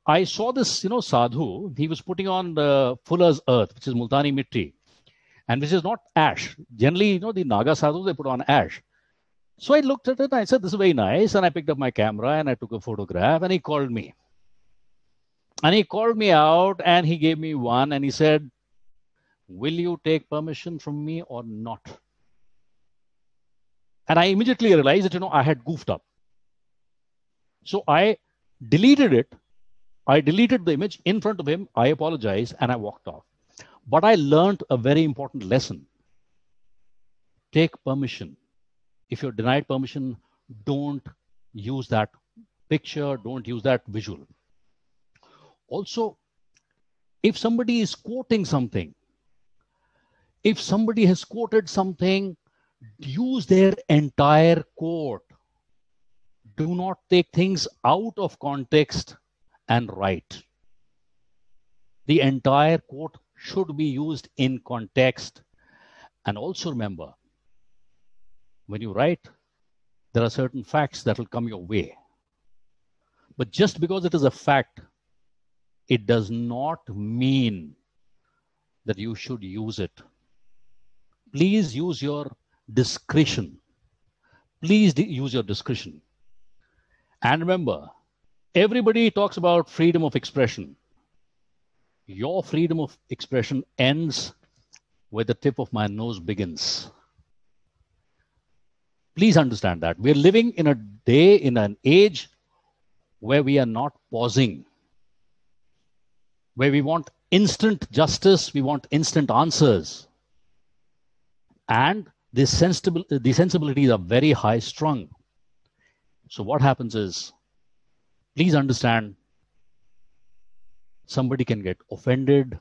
I saw this, sadhu. He was putting on the Fuller's earth, which is Multani Mitti, and which is not ash. Generally, the Naga sadhus, they put on ash. So I looked at it and I said, this is very nice. And I picked up my camera and I took a photograph, and he called me. And he called me out and he gave me one and he said, will you take permission from me or not? And I immediately realized that, I had goofed up. So I deleted it. I deleted the image in front of him. I apologized and I walked off. But I learned a very important lesson. Take permission. If you're denied permission, don't use that picture. Don't use that visual. Also, if somebody is quoting something, if somebody has quoted something, use their entire quote. Do not take things out of context and write. The entire quote should be used in context. And also remember, when you write, there are certain facts that will come your way. But just because it is a fact, it does not mean that you should use it. Please use your discretion. Please use your discretion. And remember, everybody talks about freedom of expression. Your freedom of expression ends where the tip of my nose begins. Please understand that. We're living in a day, in an age where we are not pausing, where we want instant justice, we want instant answers. And the sensibilities are very high strung. So what happens is, please understand, somebody can get offended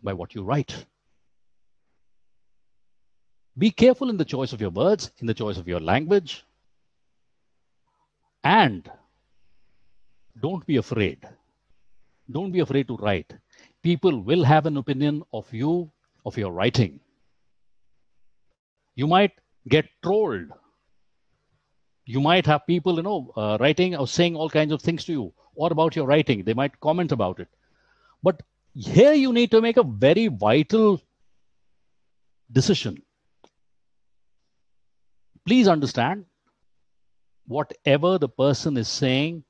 by what you write. Be careful in the choice of your words, in the choice of your language. And don't be afraid. Don't be afraid to write. People will have an opinion of you, of your writing. You might get trolled. You might have people, writing or saying all kinds of things to you or about your writing. They might comment about it. But here you need to make a very vital decision. Please understand, whatever the person is saying,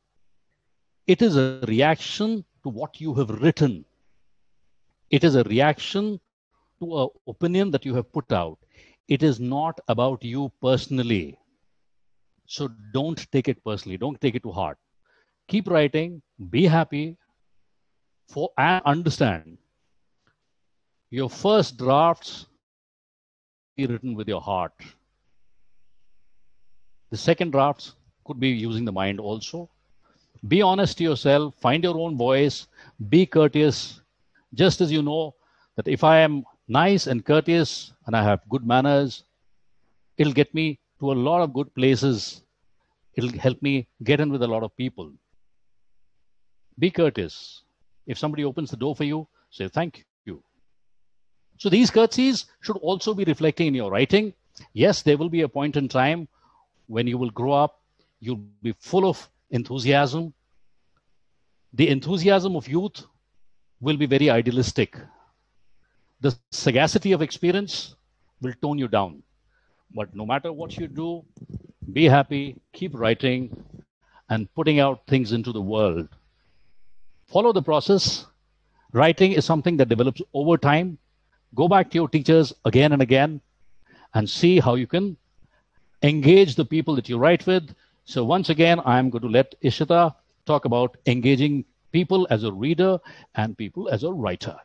it is a reaction to what you have written. It is a reaction to an opinion that you have put out. It is not about you personally. So don't take it personally. Don't take it to heart. Keep writing, be happy, and understand your first drafts be written with your heart. The second drafts could be using the mind also. Be honest to yourself, find your own voice, be courteous, just as you know that if I am nice and courteous and I have good manners, it'll get me to a lot of good places. It'll help me get in with a lot of people. Be courteous. If somebody opens the door for you, say thank you. So these courtesies should also be reflecting in your writing. Yes, there will be a point in time when you will grow up, you'll be full of enthusiasm. The enthusiasm of youth will be very idealistic. The sagacity of experience will tone you down. But no matter what you do, be happy, keep writing and putting out things into the world. Follow the process. Writing is something that develops over time. Go back to your teachers again and again and see how you can engage the people that you write with. So once again, I'm going to let Ishita talk about engaging people as a reader and people as a writer.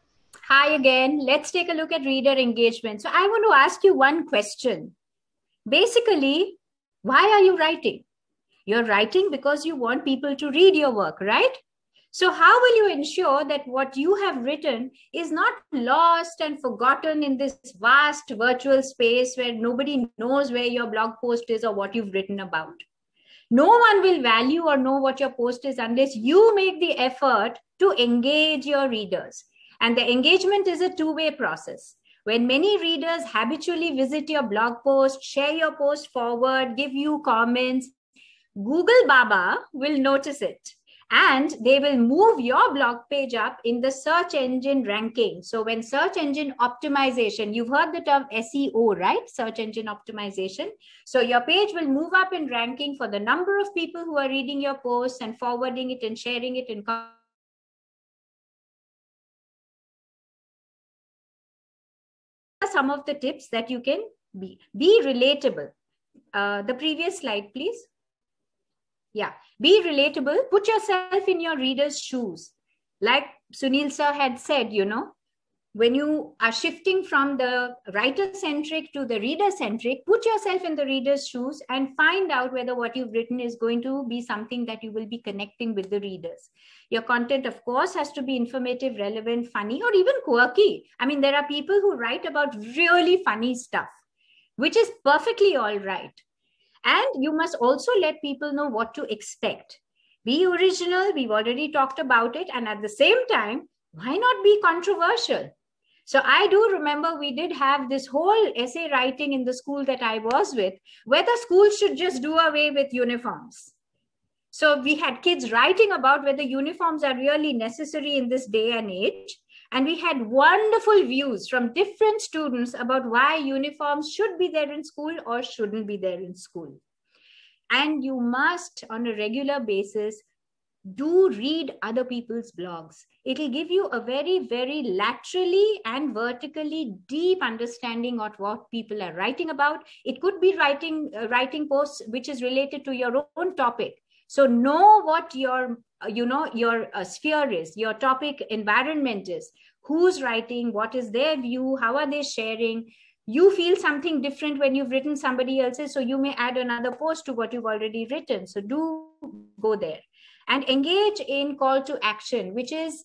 Hi again. Let's take a look at reader engagement. So I want to ask you one question. Basically, why are you writing? You're writing because you want people to read your work, right? So how will you ensure that what you have written is not lost and forgotten in this vast virtual space where nobody knows where your blog post is or what you've written about? No one will value or know what your post is unless you make the effort to engage your readers. And the engagement is a two-way process. When many readers habitually visit your blog post, share your post forward, give you comments, Google Baba will notice it. And they will move your blog page up in the search engine ranking. So when search engine optimization, you've heard the term SEO, right? Search engine optimization. So your page will move up in ranking for the number of people who are reading your posts and forwarding it and sharing it in some of the tips that you can be relatable. The previous slide, please. Yeah, be relatable. Put yourself in your reader's shoes. Like Sunil sir had said, you know, when you are shifting from the writer-centric to the reader-centric, put yourself in the reader's shoes and find out whether what you've written is going to be something that you will be connecting with the readers. Your content, of course, has to be informative, relevant, funny, or even quirky. I mean, there are people who write about really funny stuff, which is perfectly all right. And you must also let people know what to expect. Be original. We've already talked about it. And at the same time, why not be controversial? So I do remember we did have this whole essay writing in the school that I was with, whether schools should just do away with uniforms. So we had kids writing about whether uniforms are really necessary in this day and age. And we had wonderful views from different students about why uniforms should be there in school or shouldn't be there in school. And you must, on a regular basis, do read other people's blogs. It'll give you a very, very laterally and vertically deep understanding of what people are writing about. It could be writing posts which is related to your own topic. So know what your sphere is, your topic environment is, who's writing, what is their view, how are they sharing. You feel something different when you've written somebody else's, so you may add another post to what you've already written. So do go there and engage in call to action, which is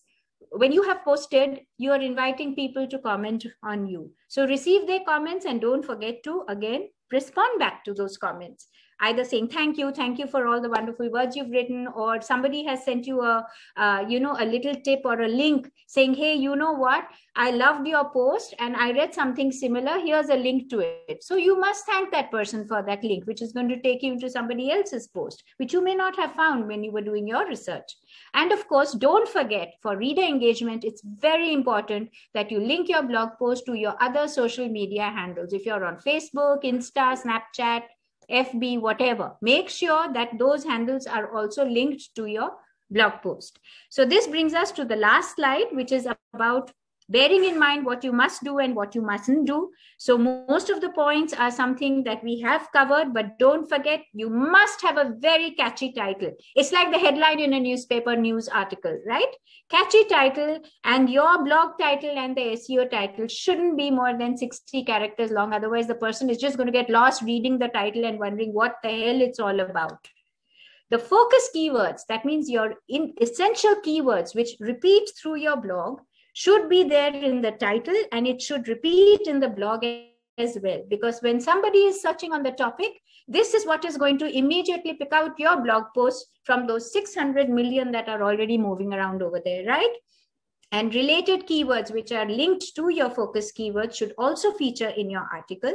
when you have posted, you are inviting people to comment on you. So receive their comments and don't forget to, again, respond back to those comments. Either saying thank you for all the wonderful words you've written, or somebody has sent you a little tip or a link saying, hey, you know what, I loved your post and I read something similar. Here's a link to it. So you must thank that person for that link, which is going to take you into somebody else's post, which you may not have found when you were doing your research. And of course, don't forget, for reader engagement, it's very important that you link your blog post to your other social media handles. If you're on Facebook, Insta, Snapchat, FB, whatever, make sure that those handles are also linked to your blog post. So this brings us to the last slide, which is about bearing in mind what you must do and what you mustn't do. So most of the points are something that we have covered, but don't forget, you must have a very catchy title. It's like the headline in a newspaper news article, right? Catchy title, and your blog title and the SEO title shouldn't be more than 60 characters long. Otherwise, the person is just going to get lost reading the title and wondering what the hell it's all about. The focus keywords, that means your essential keywords which repeat through your blog, should be there in the title, and it should repeat in the blog as well. Because when somebody is searching on the topic, this is what is going to immediately pick out your blog post from those 600 million that are already moving around over there, right? And related keywords which are linked to your focus keywords should also feature in your article.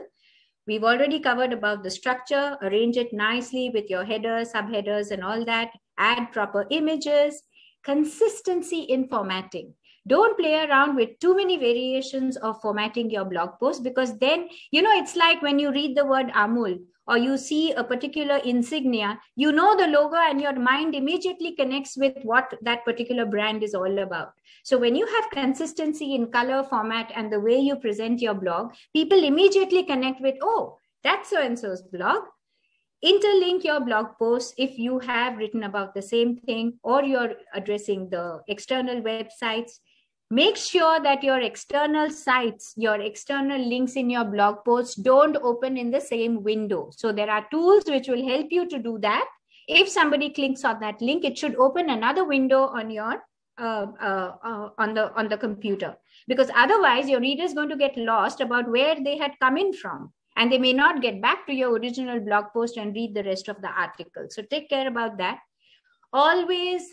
We've already covered about the structure, arrange it nicely with your headers, subheaders, and all that. Add proper images, consistency in formatting. Don't play around with too many variations of formatting your blog post, because then, it's like when you read the word Amul or you see a particular insignia, the logo and your mind immediately connects with what that particular brand is all about. So when you have consistency in color, format, and the way you present your blog, people immediately connect with, oh, that's so-and-so's blog. Interlink your blog posts if you have written about the same thing or you're addressing the external websites. Make sure that your external sites, your external links in your blog posts don't open in the same window. So there are tools which will help you to do that. If somebody clicks on that link, it should open another window on your on the computer, because otherwise your reader is going to get lost about where they had come in from, and they may not get back to your original blog post and read the rest of the article. So take care about that. Always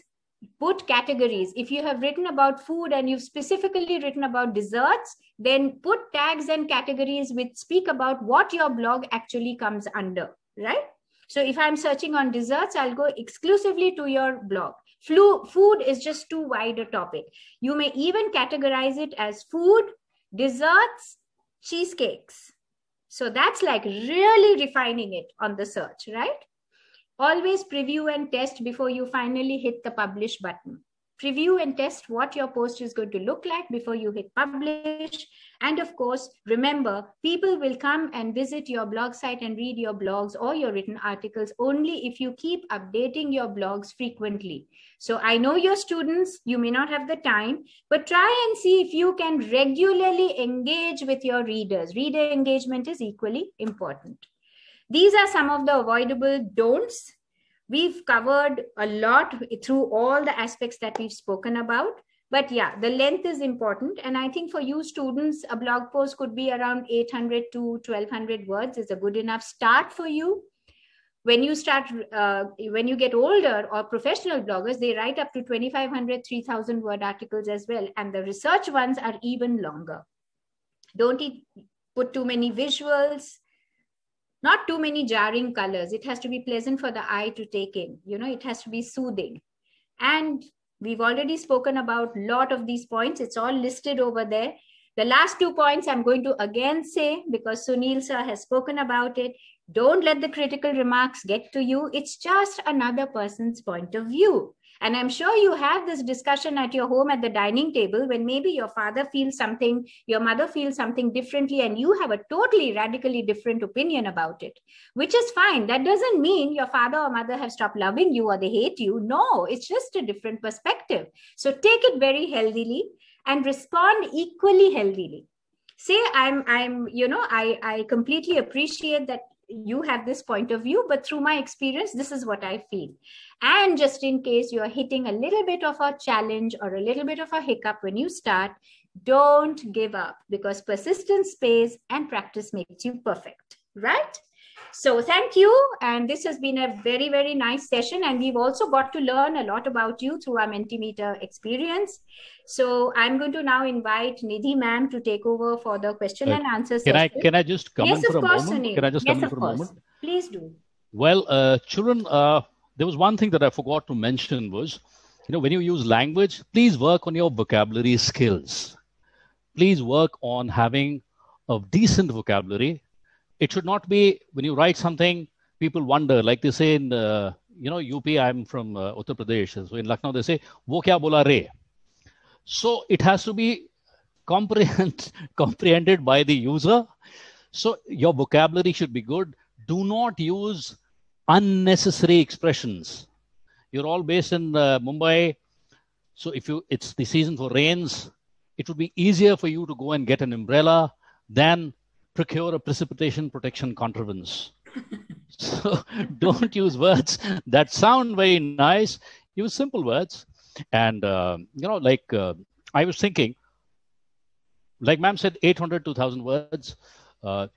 put categories. If you have written about food and you've specifically written about desserts, then put tags and categories which speak about what your blog actually comes under, right? So if I'm searching on desserts, I'll go exclusively to your blog. Food is just too wide a topic. You may even categorize it as food, desserts, cheesecakes. So that's like really refining it on the search, right? Always preview and test before you finally hit the publish button. Preview and test what your post is going to look like before you hit publish. And of course, remember, people will come and visit your blog site and read your blogs or your written articles only if you keep updating your blogs frequently. So I know your students, you may not have the time, but try and see if you can regularly engage with your readers. Reader engagement is equally important. These are some of the avoidable don'ts. We've covered a lot through all the aspects that we've spoken about. But yeah, the length is important. And I think for you students, a blog post could be around 800 to 1200 words is a good enough start for you. When you when you get older or professional bloggers, they write up to 2500, 3000 word articles as well. And the research ones are even longer. Don't put too many visuals. Not too many jarring colors. It has to be pleasant for the eye to take in. It has to be soothing. And we've already spoken about a lot of these points. It's all listed over there. The last 2 points I'm going to again say, because Sunil sir has spoken about it. Don't let the critical remarks get to you. It's just another person's point of view. And I'm sure you have this discussion at your home at the dining table when maybe your father feels something, your mother feels something differently, and you have a totally radically different opinion about it, which is fine. That doesn't mean your father or mother have stopped loving you or they hate you. No, it's just a different perspective. So take it very healthily and respond equally healthily. Say, I completely appreciate that you have this point of view, but through my experience, this is what I feel. And just in case you are hitting a little bit of a challenge or a little bit of a hiccup when you start, don't give up, because persistence pays and practice makes you perfect, right? So thank you. And this has been a very, very nice session. And we've also got to learn a lot about you through our Mentimeter experience. So I'm going to now invite Nidhi ma'am to take over for the question and answer session. Can I just come in for a moment? Sunil. Can I just come in for a moment? Please do. Well, children, there was one thing that I forgot to mention was, when you use language, please work on your vocabulary skills. Please work on having a decent vocabulary. It should not be, when you write something, people wonder, like they say in, UP, I'm from Uttar Pradesh. So in Lucknow, they say, wo kya bola re? So it has to be comprehended by the user. So your vocabulary should be good. Do not use unnecessary expressions. You're all based in Mumbai. So if it's the season for rains, it would be easier for you to go and get an umbrella than procure a precipitation protection contrivance. So don't use words that sound very nice. Use simple words. And, I was thinking, like ma'am said, 800 to 1,000 words.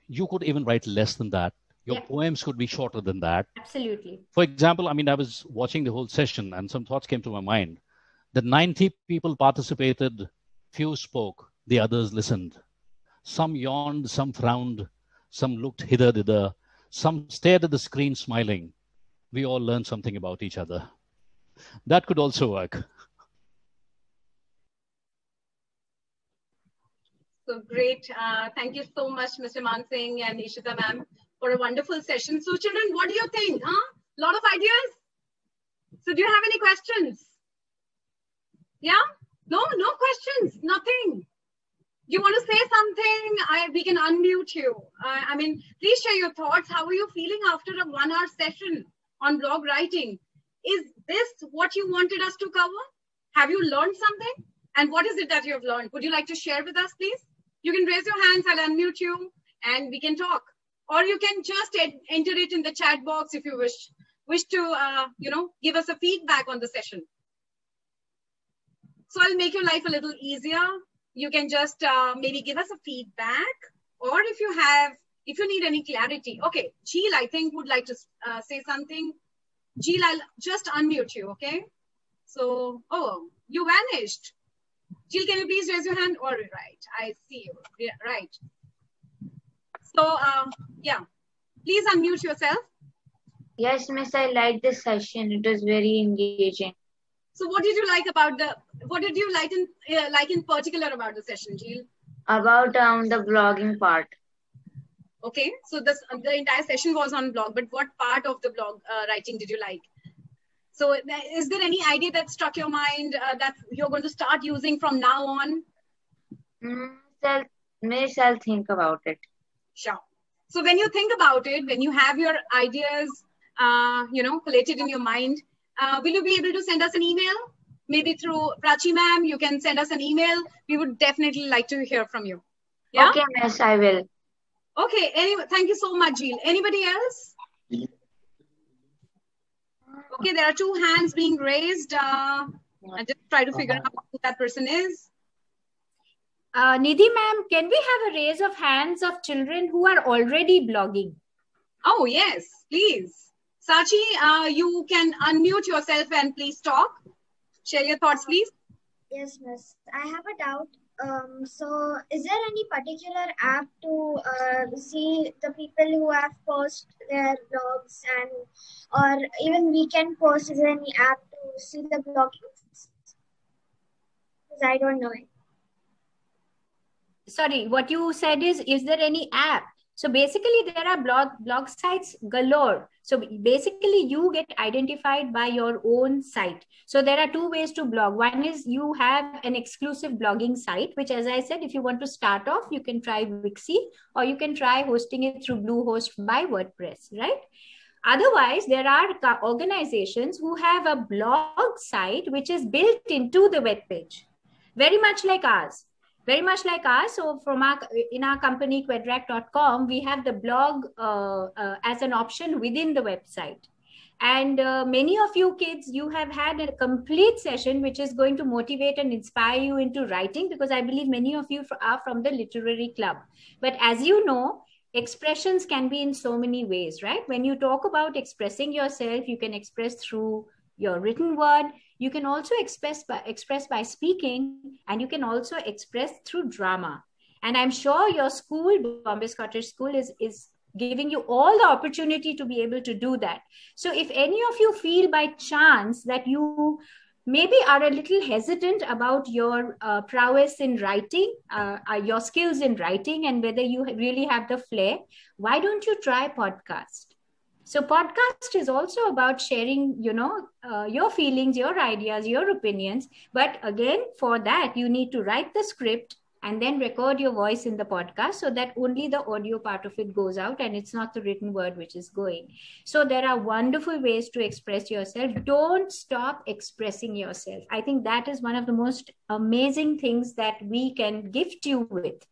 You could even write less than that. Your poems could be shorter than that. Absolutely. For example, I was watching the whole session and some thoughts came to my mind. That 90 people participated, few spoke, the others listened. Some yawned, some frowned, some looked hither-thither, some stared at the screen smiling. We all learned something about each other. That could also work. So great. Thank you so much, Mr. Mansingh and Ishita ma'am, for a wonderful session. So children, what do you think? Lot of ideas? So do you have any questions? Yeah? No questions, nothing. You want to say something? We can unmute you. Please share your thoughts. How are you feeling after a 1-hour session on blog writing? Is this what you wanted us to cover? Have you learned something? And what is it that you have learned? Would you like to share with us, please? You can raise your hands, I'll unmute you and we can talk. Or you can just enter it in the chat box if you wish to, give us a feedback on the session. So I'll make your life a little easier. You can just maybe give us a feedback, or if you need any clarity. Okay, Jeel, I think would like to say something. Jeel, I'll just unmute you, okay? So, you vanished. Jeel, can you please raise your hand? All right, I see you. Yeah, right. So, please unmute yourself. Yes, miss, I liked this session. It was very engaging. So what did you like in particular about the session, Jeel? About the blogging part. Okay, so the entire session was on blog, but what part of the blog writing did you like? So is there any idea that struck your mind that you're going to start using from now on? Miss, I'll think about it. Sure. So when you think about it, when you have your ideas, collated in your mind, will you be able to send us an email? Maybe through Prachi ma'am, you can send us an email. We would definitely like to hear from you. Yeah? Okay, miss, I will. Okay, anyway, thank you so much, Jeel. Anybody else? Okay, there are 2 hands being raised. I just try to figure out who that person is. Nidhi ma'am, can we have a raise of hands of children who are already blogging? Oh, yes, please. Sachi, you can unmute yourself and please talk. Share your thoughts, please. Yes, miss. I have a doubt. So is there any particular app to see the people who have posted their blogs, or even we can post? Is there any app to see the bloggings? Because I don't know it. Sorry, what you said is there any app? So basically there are blog sites galore. So basically you get identified by your own site. So there are 2 ways to blog. One is you have an exclusive blogging site, which, as I said, if you want to start off, you can try Wixie, or you can try hosting it through Bluehost by WordPress, right? Otherwise, there are organizations who have a blog site which is built into the web page, very much like ours. So in our company, Quedrack.com, we have the blog as an option within the website. And many of you kids, you have had a complete session which is going to motivate and inspire you into writing, because I believe many of you are from the literary club. But as you know, expressions can be in so many ways, right? When you talk about expressing yourself, you can express through your written word. You can also express by speaking, and you can also express through drama. And I'm sure your school, Bombay Scottish School, is giving you all the opportunity to be able to do that. So if any of you feel by chance that you maybe are a little hesitant about your prowess in writing, your skills in writing, and whether you really have the flair, why don't you try podcast? So podcast is also about sharing, your feelings, your ideas, your opinions. But again, for that, you need to write the script and then record your voice in the podcast so that only the audio part of it goes out and it's not the written word which is going. So there are wonderful ways to express yourself. Don't stop expressing yourself. I think that is one of the most amazing things that we can gift you with.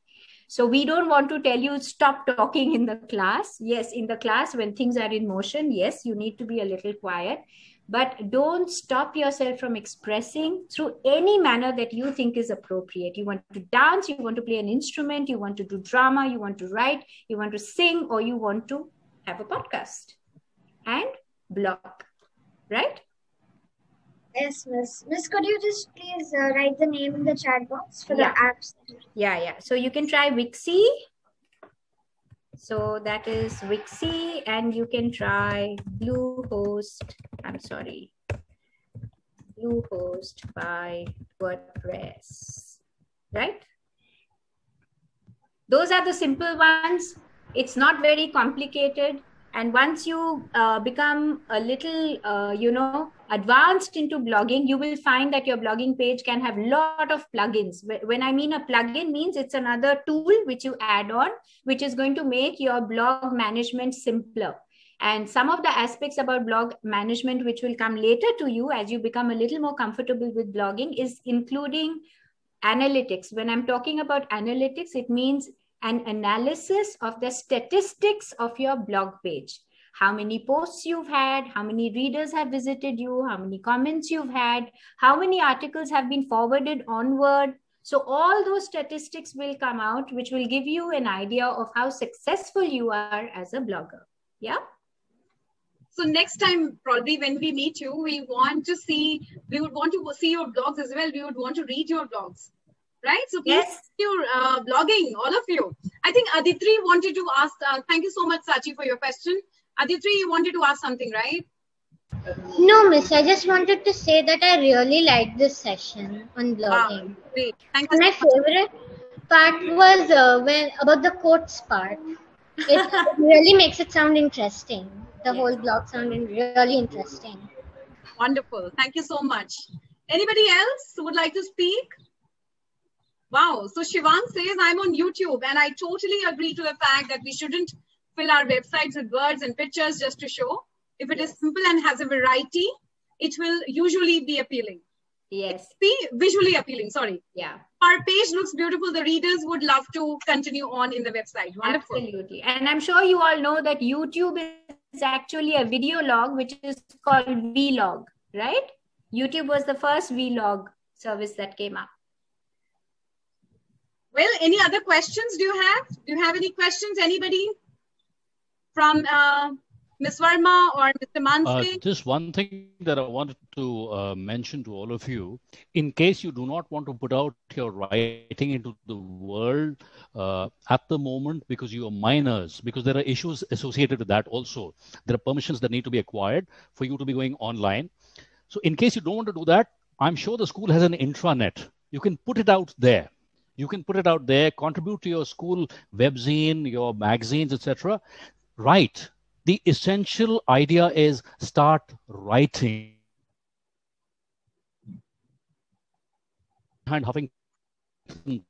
So we don't want to tell you stop talking in the class. Yes, in the class when things are in motion, yes, you need to be a little quiet. But don't stop yourself from expressing through any manner that you think is appropriate. You want to dance, you want to play an instrument, you want to do drama, you want to write, you want to sing, or you want to have a podcast and blog, right? Yes, Miss. Miss, could you just please write the name in the chat box for the apps? Yeah. So you can try Wixie. So that is Wixie, and you can try Bluehost. Bluehost by WordPress, right? Those are the simple ones. It's not very complicated. And once you become a little, advanced into blogging, you will find that your blogging page can have a lot of plugins. When I mean a plugin means it's another tool which you add on, which is going to make your blog management simpler. And some of the aspects about blog management, which will come later to you as you become a little more comfortable with blogging, is including analytics. When I'm talking about analytics, it means an analysis of the statistics of your blog page. How many posts you've had, how many readers have visited you, how many comments you've had, how many articles have been forwarded onward. So all those statistics will come out, which will give you an idea of how successful you are as a blogger. Yeah. So next time, probably when we meet you, we would want to see your blogs as well. We would want to read your blogs. Right? So please, your blogging, all of you. I think Aditri wanted to ask, thank you so much, Sachi, for your question. Aditri, you wanted to ask something, right? No, Miss. I just wanted to say that I really liked this session on blogging. Wow, great. Thank you. My favorite part was about the quotes part. It really makes it sound interesting. The whole blog sounded really interesting. Wonderful. Thank you so much. Anybody else who would like to speak? Wow. So Shivang says, I'm on YouTube, and I totally agree to the fact that we shouldn't fill our websites with words and pictures just to show. If it is simple and has a variety, it will usually be appealing. Yes. Be visually appealing, sorry. Yeah. Our page looks beautiful. The readers would love to continue on in the website. Wonderful. Absolutely. And I'm sure you all know that YouTube is actually a video log, which is called Vlog, right? YouTube was the first Vlog service that came up. Well, any other questions do you have? Do you have any questions? Anybody from Ms. Verma or Mr. Manse? Just one thing that I wanted to mention to all of you. In case you do not want to put out your writing into the world at the moment because you are minors, because there are issues associated with that also. There are permissions that need to be acquired for you to be going online. So in case you don't want to do that, I'm sure the school has an intranet. You can put it out there. You can put it out there, contribute to your school webzine, your magazines, etc. Write. The essential idea is start writing. And Huffington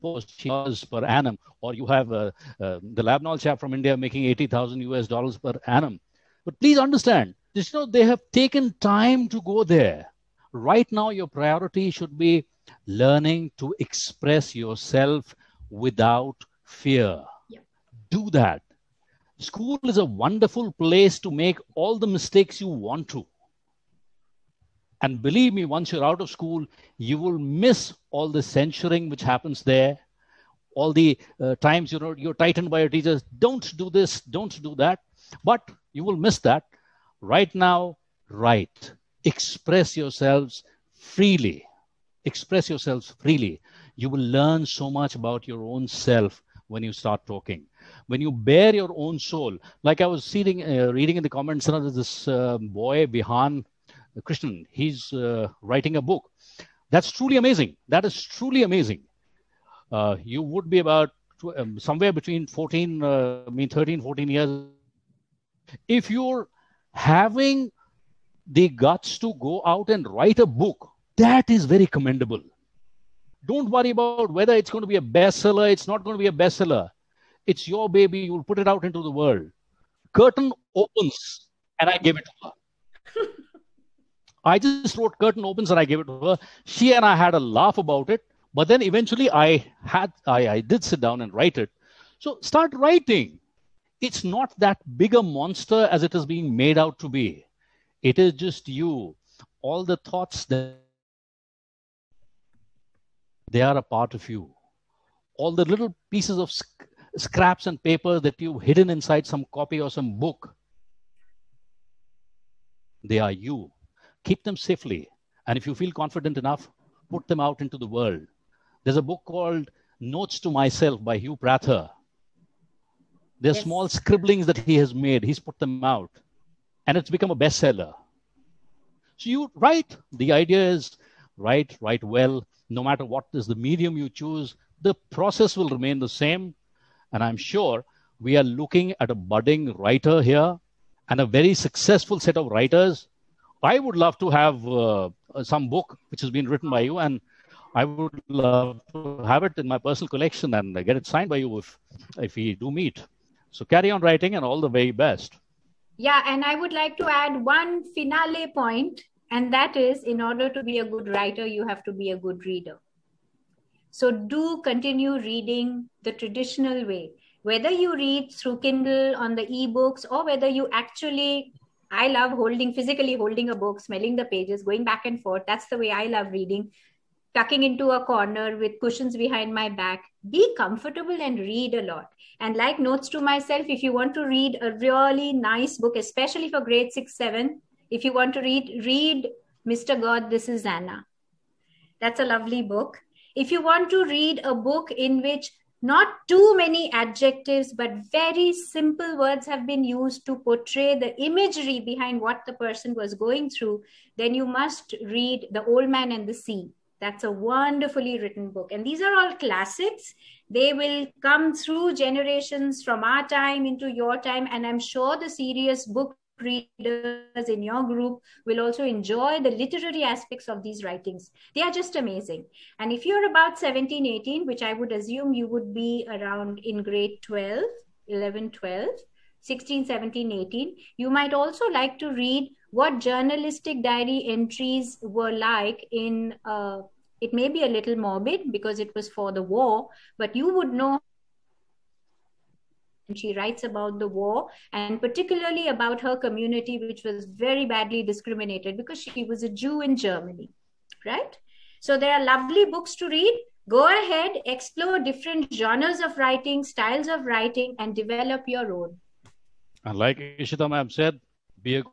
Post per annum, or you have the Labnol chap from India making $80,000 per annum. But please understand, they have taken time to go there. Right now, your priority should be learning to express yourself without fear. Yeah. Do that. School is a wonderful place to make all the mistakes you want to. And believe me, once you're out of school, you will miss all the censuring which happens there. All the times you're tightened by your teachers. Don't do this, don't do that. But you will miss that. Right now, write. Express yourselves freely. Express yourselves freely. You will learn so much about your own self when you start talking. When you bare your own soul, like I was reading in the comments, there's this boy, Bihan Krishnan, he's writing a book. That's truly amazing. That is truly amazing. You would be about somewhere between 13, 14 years. If you're having the guts to go out and write a book, that is very commendable. Don't worry about whether it's going to be a bestseller. It's not going to be a bestseller. It's your baby. You'll put it out into the world. Curtain opens, and I gave it to her. I just wrote curtain opens and I gave it to her. She and I had a laugh about it. But then eventually I did sit down and write it. So start writing. It's not that big a monster as it is being made out to be. It is just you. All the thoughts, they are a part of you. All the little pieces of scraps and paper that you've hidden inside some copy or some book, they are you. Keep them safely. And if you feel confident enough, put them out into the world. There's a book called Notes to Myself by Hugh Prather. They're small scribblings that he has made. He's put them out. And it's become a bestseller. So you write. The idea is write well. No matter what is the medium you choose, the process will remain the same. And I'm sure we are looking at a budding writer here and a very successful set of writers. I would love to have some book which has been written by you, and I would love to have it in my personal collection and get it signed by you if we do meet. So carry on writing and all the very best. Yeah, and I would like to add one finale point, and that is, in order to be a good writer, you have to be a good reader. So do continue reading the traditional way. Whether you read through Kindle on the ebooks or whether you actually... I love physically holding a book, smelling the pages, going back and forth. That's the way I love reading. Tucking into a corner with cushions behind my back. Be comfortable and read a lot. And like Notes to Myself, if you want to read a really nice book, especially for grade 6, 7, if you want to read Mr. God, This is Anna. That's a lovely book. If you want to read a book in which not too many adjectives, but very simple words have been used to portray the imagery behind what the person was going through, then you must read The Old Man and the Sea. That's a wonderfully written book. And these are all classics. They will come through generations from our time into your time. And I'm sure the serious book readers in your group will also enjoy the literary aspects of these writings. They are just amazing. And if you're about 17, 18, which I would assume you would be around in grade 12, 11, 12, 16, 17, 18, you might also like to read what journalistic diary entries were like in, it may be a little morbid because it was for the war, but you would know. She writes about the war and particularly about her community, which was very badly discriminated because she was a Jew in Germany, right? So there are lovely books to read. Go ahead, explore different genres of writing, styles of writing, and develop your own. And like Ishita ma'am said, be a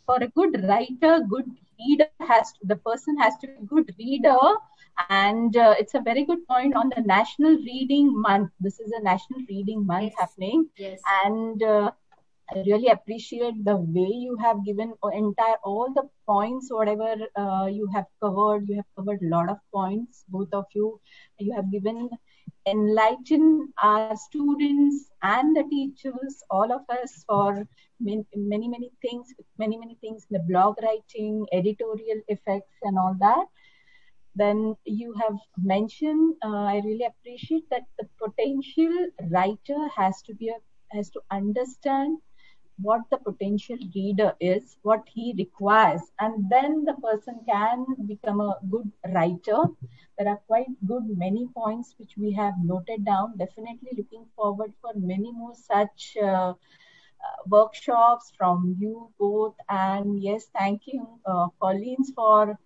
for a good writer, good reader the person has to be a good reader. And it's a very good point on the National Reading Month. This is a National Reading Month happening. Yes. And I really appreciate the way you have given all the points, whatever you have covered. You have covered a lot of points, both of you. You have enlightened our students and the teachers, all of us, for many things in the blog writing, editorial effects and all that. Then you have mentioned, I really appreciate that the potential writer has to understand what the potential reader is, what he requires, and then the person can become a good writer. There are quite many points which we have noted down. Definitely looking forward for many more such workshops from you both. And yes, thank you, Collins, for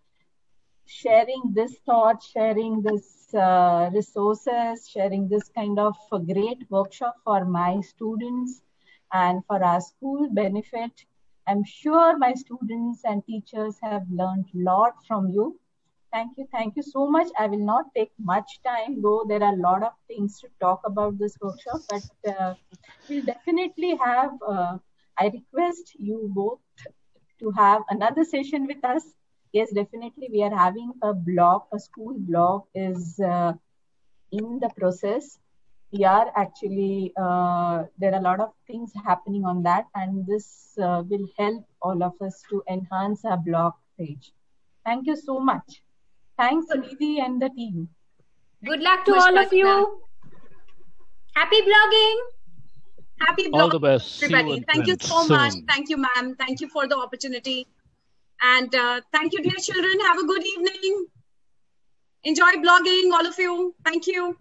sharing this thought, sharing this resources, sharing this kind of a great workshop for my students and for our school benefit. I'm sure my students and teachers have learned a lot from you. Thank you so much. I will not take much time, though there are a lot of things to talk about this workshop, but we'll definitely have, I request you both to have another session with us yes, definitely we are having a blog, a school blog is in the process. We are actually, there are a lot of things happening on that, and this will help all of us to enhance our blog page. Thank you so much. Thanks, Nidhi and the team. Good luck to all of you. Happy blogging. Happy blogging, all the best, everybody. Thank you so much. Thank you, ma'am. Thank you for the opportunity. And thank you, dear children. Have a good evening. Enjoy blogging, all of you. Thank you.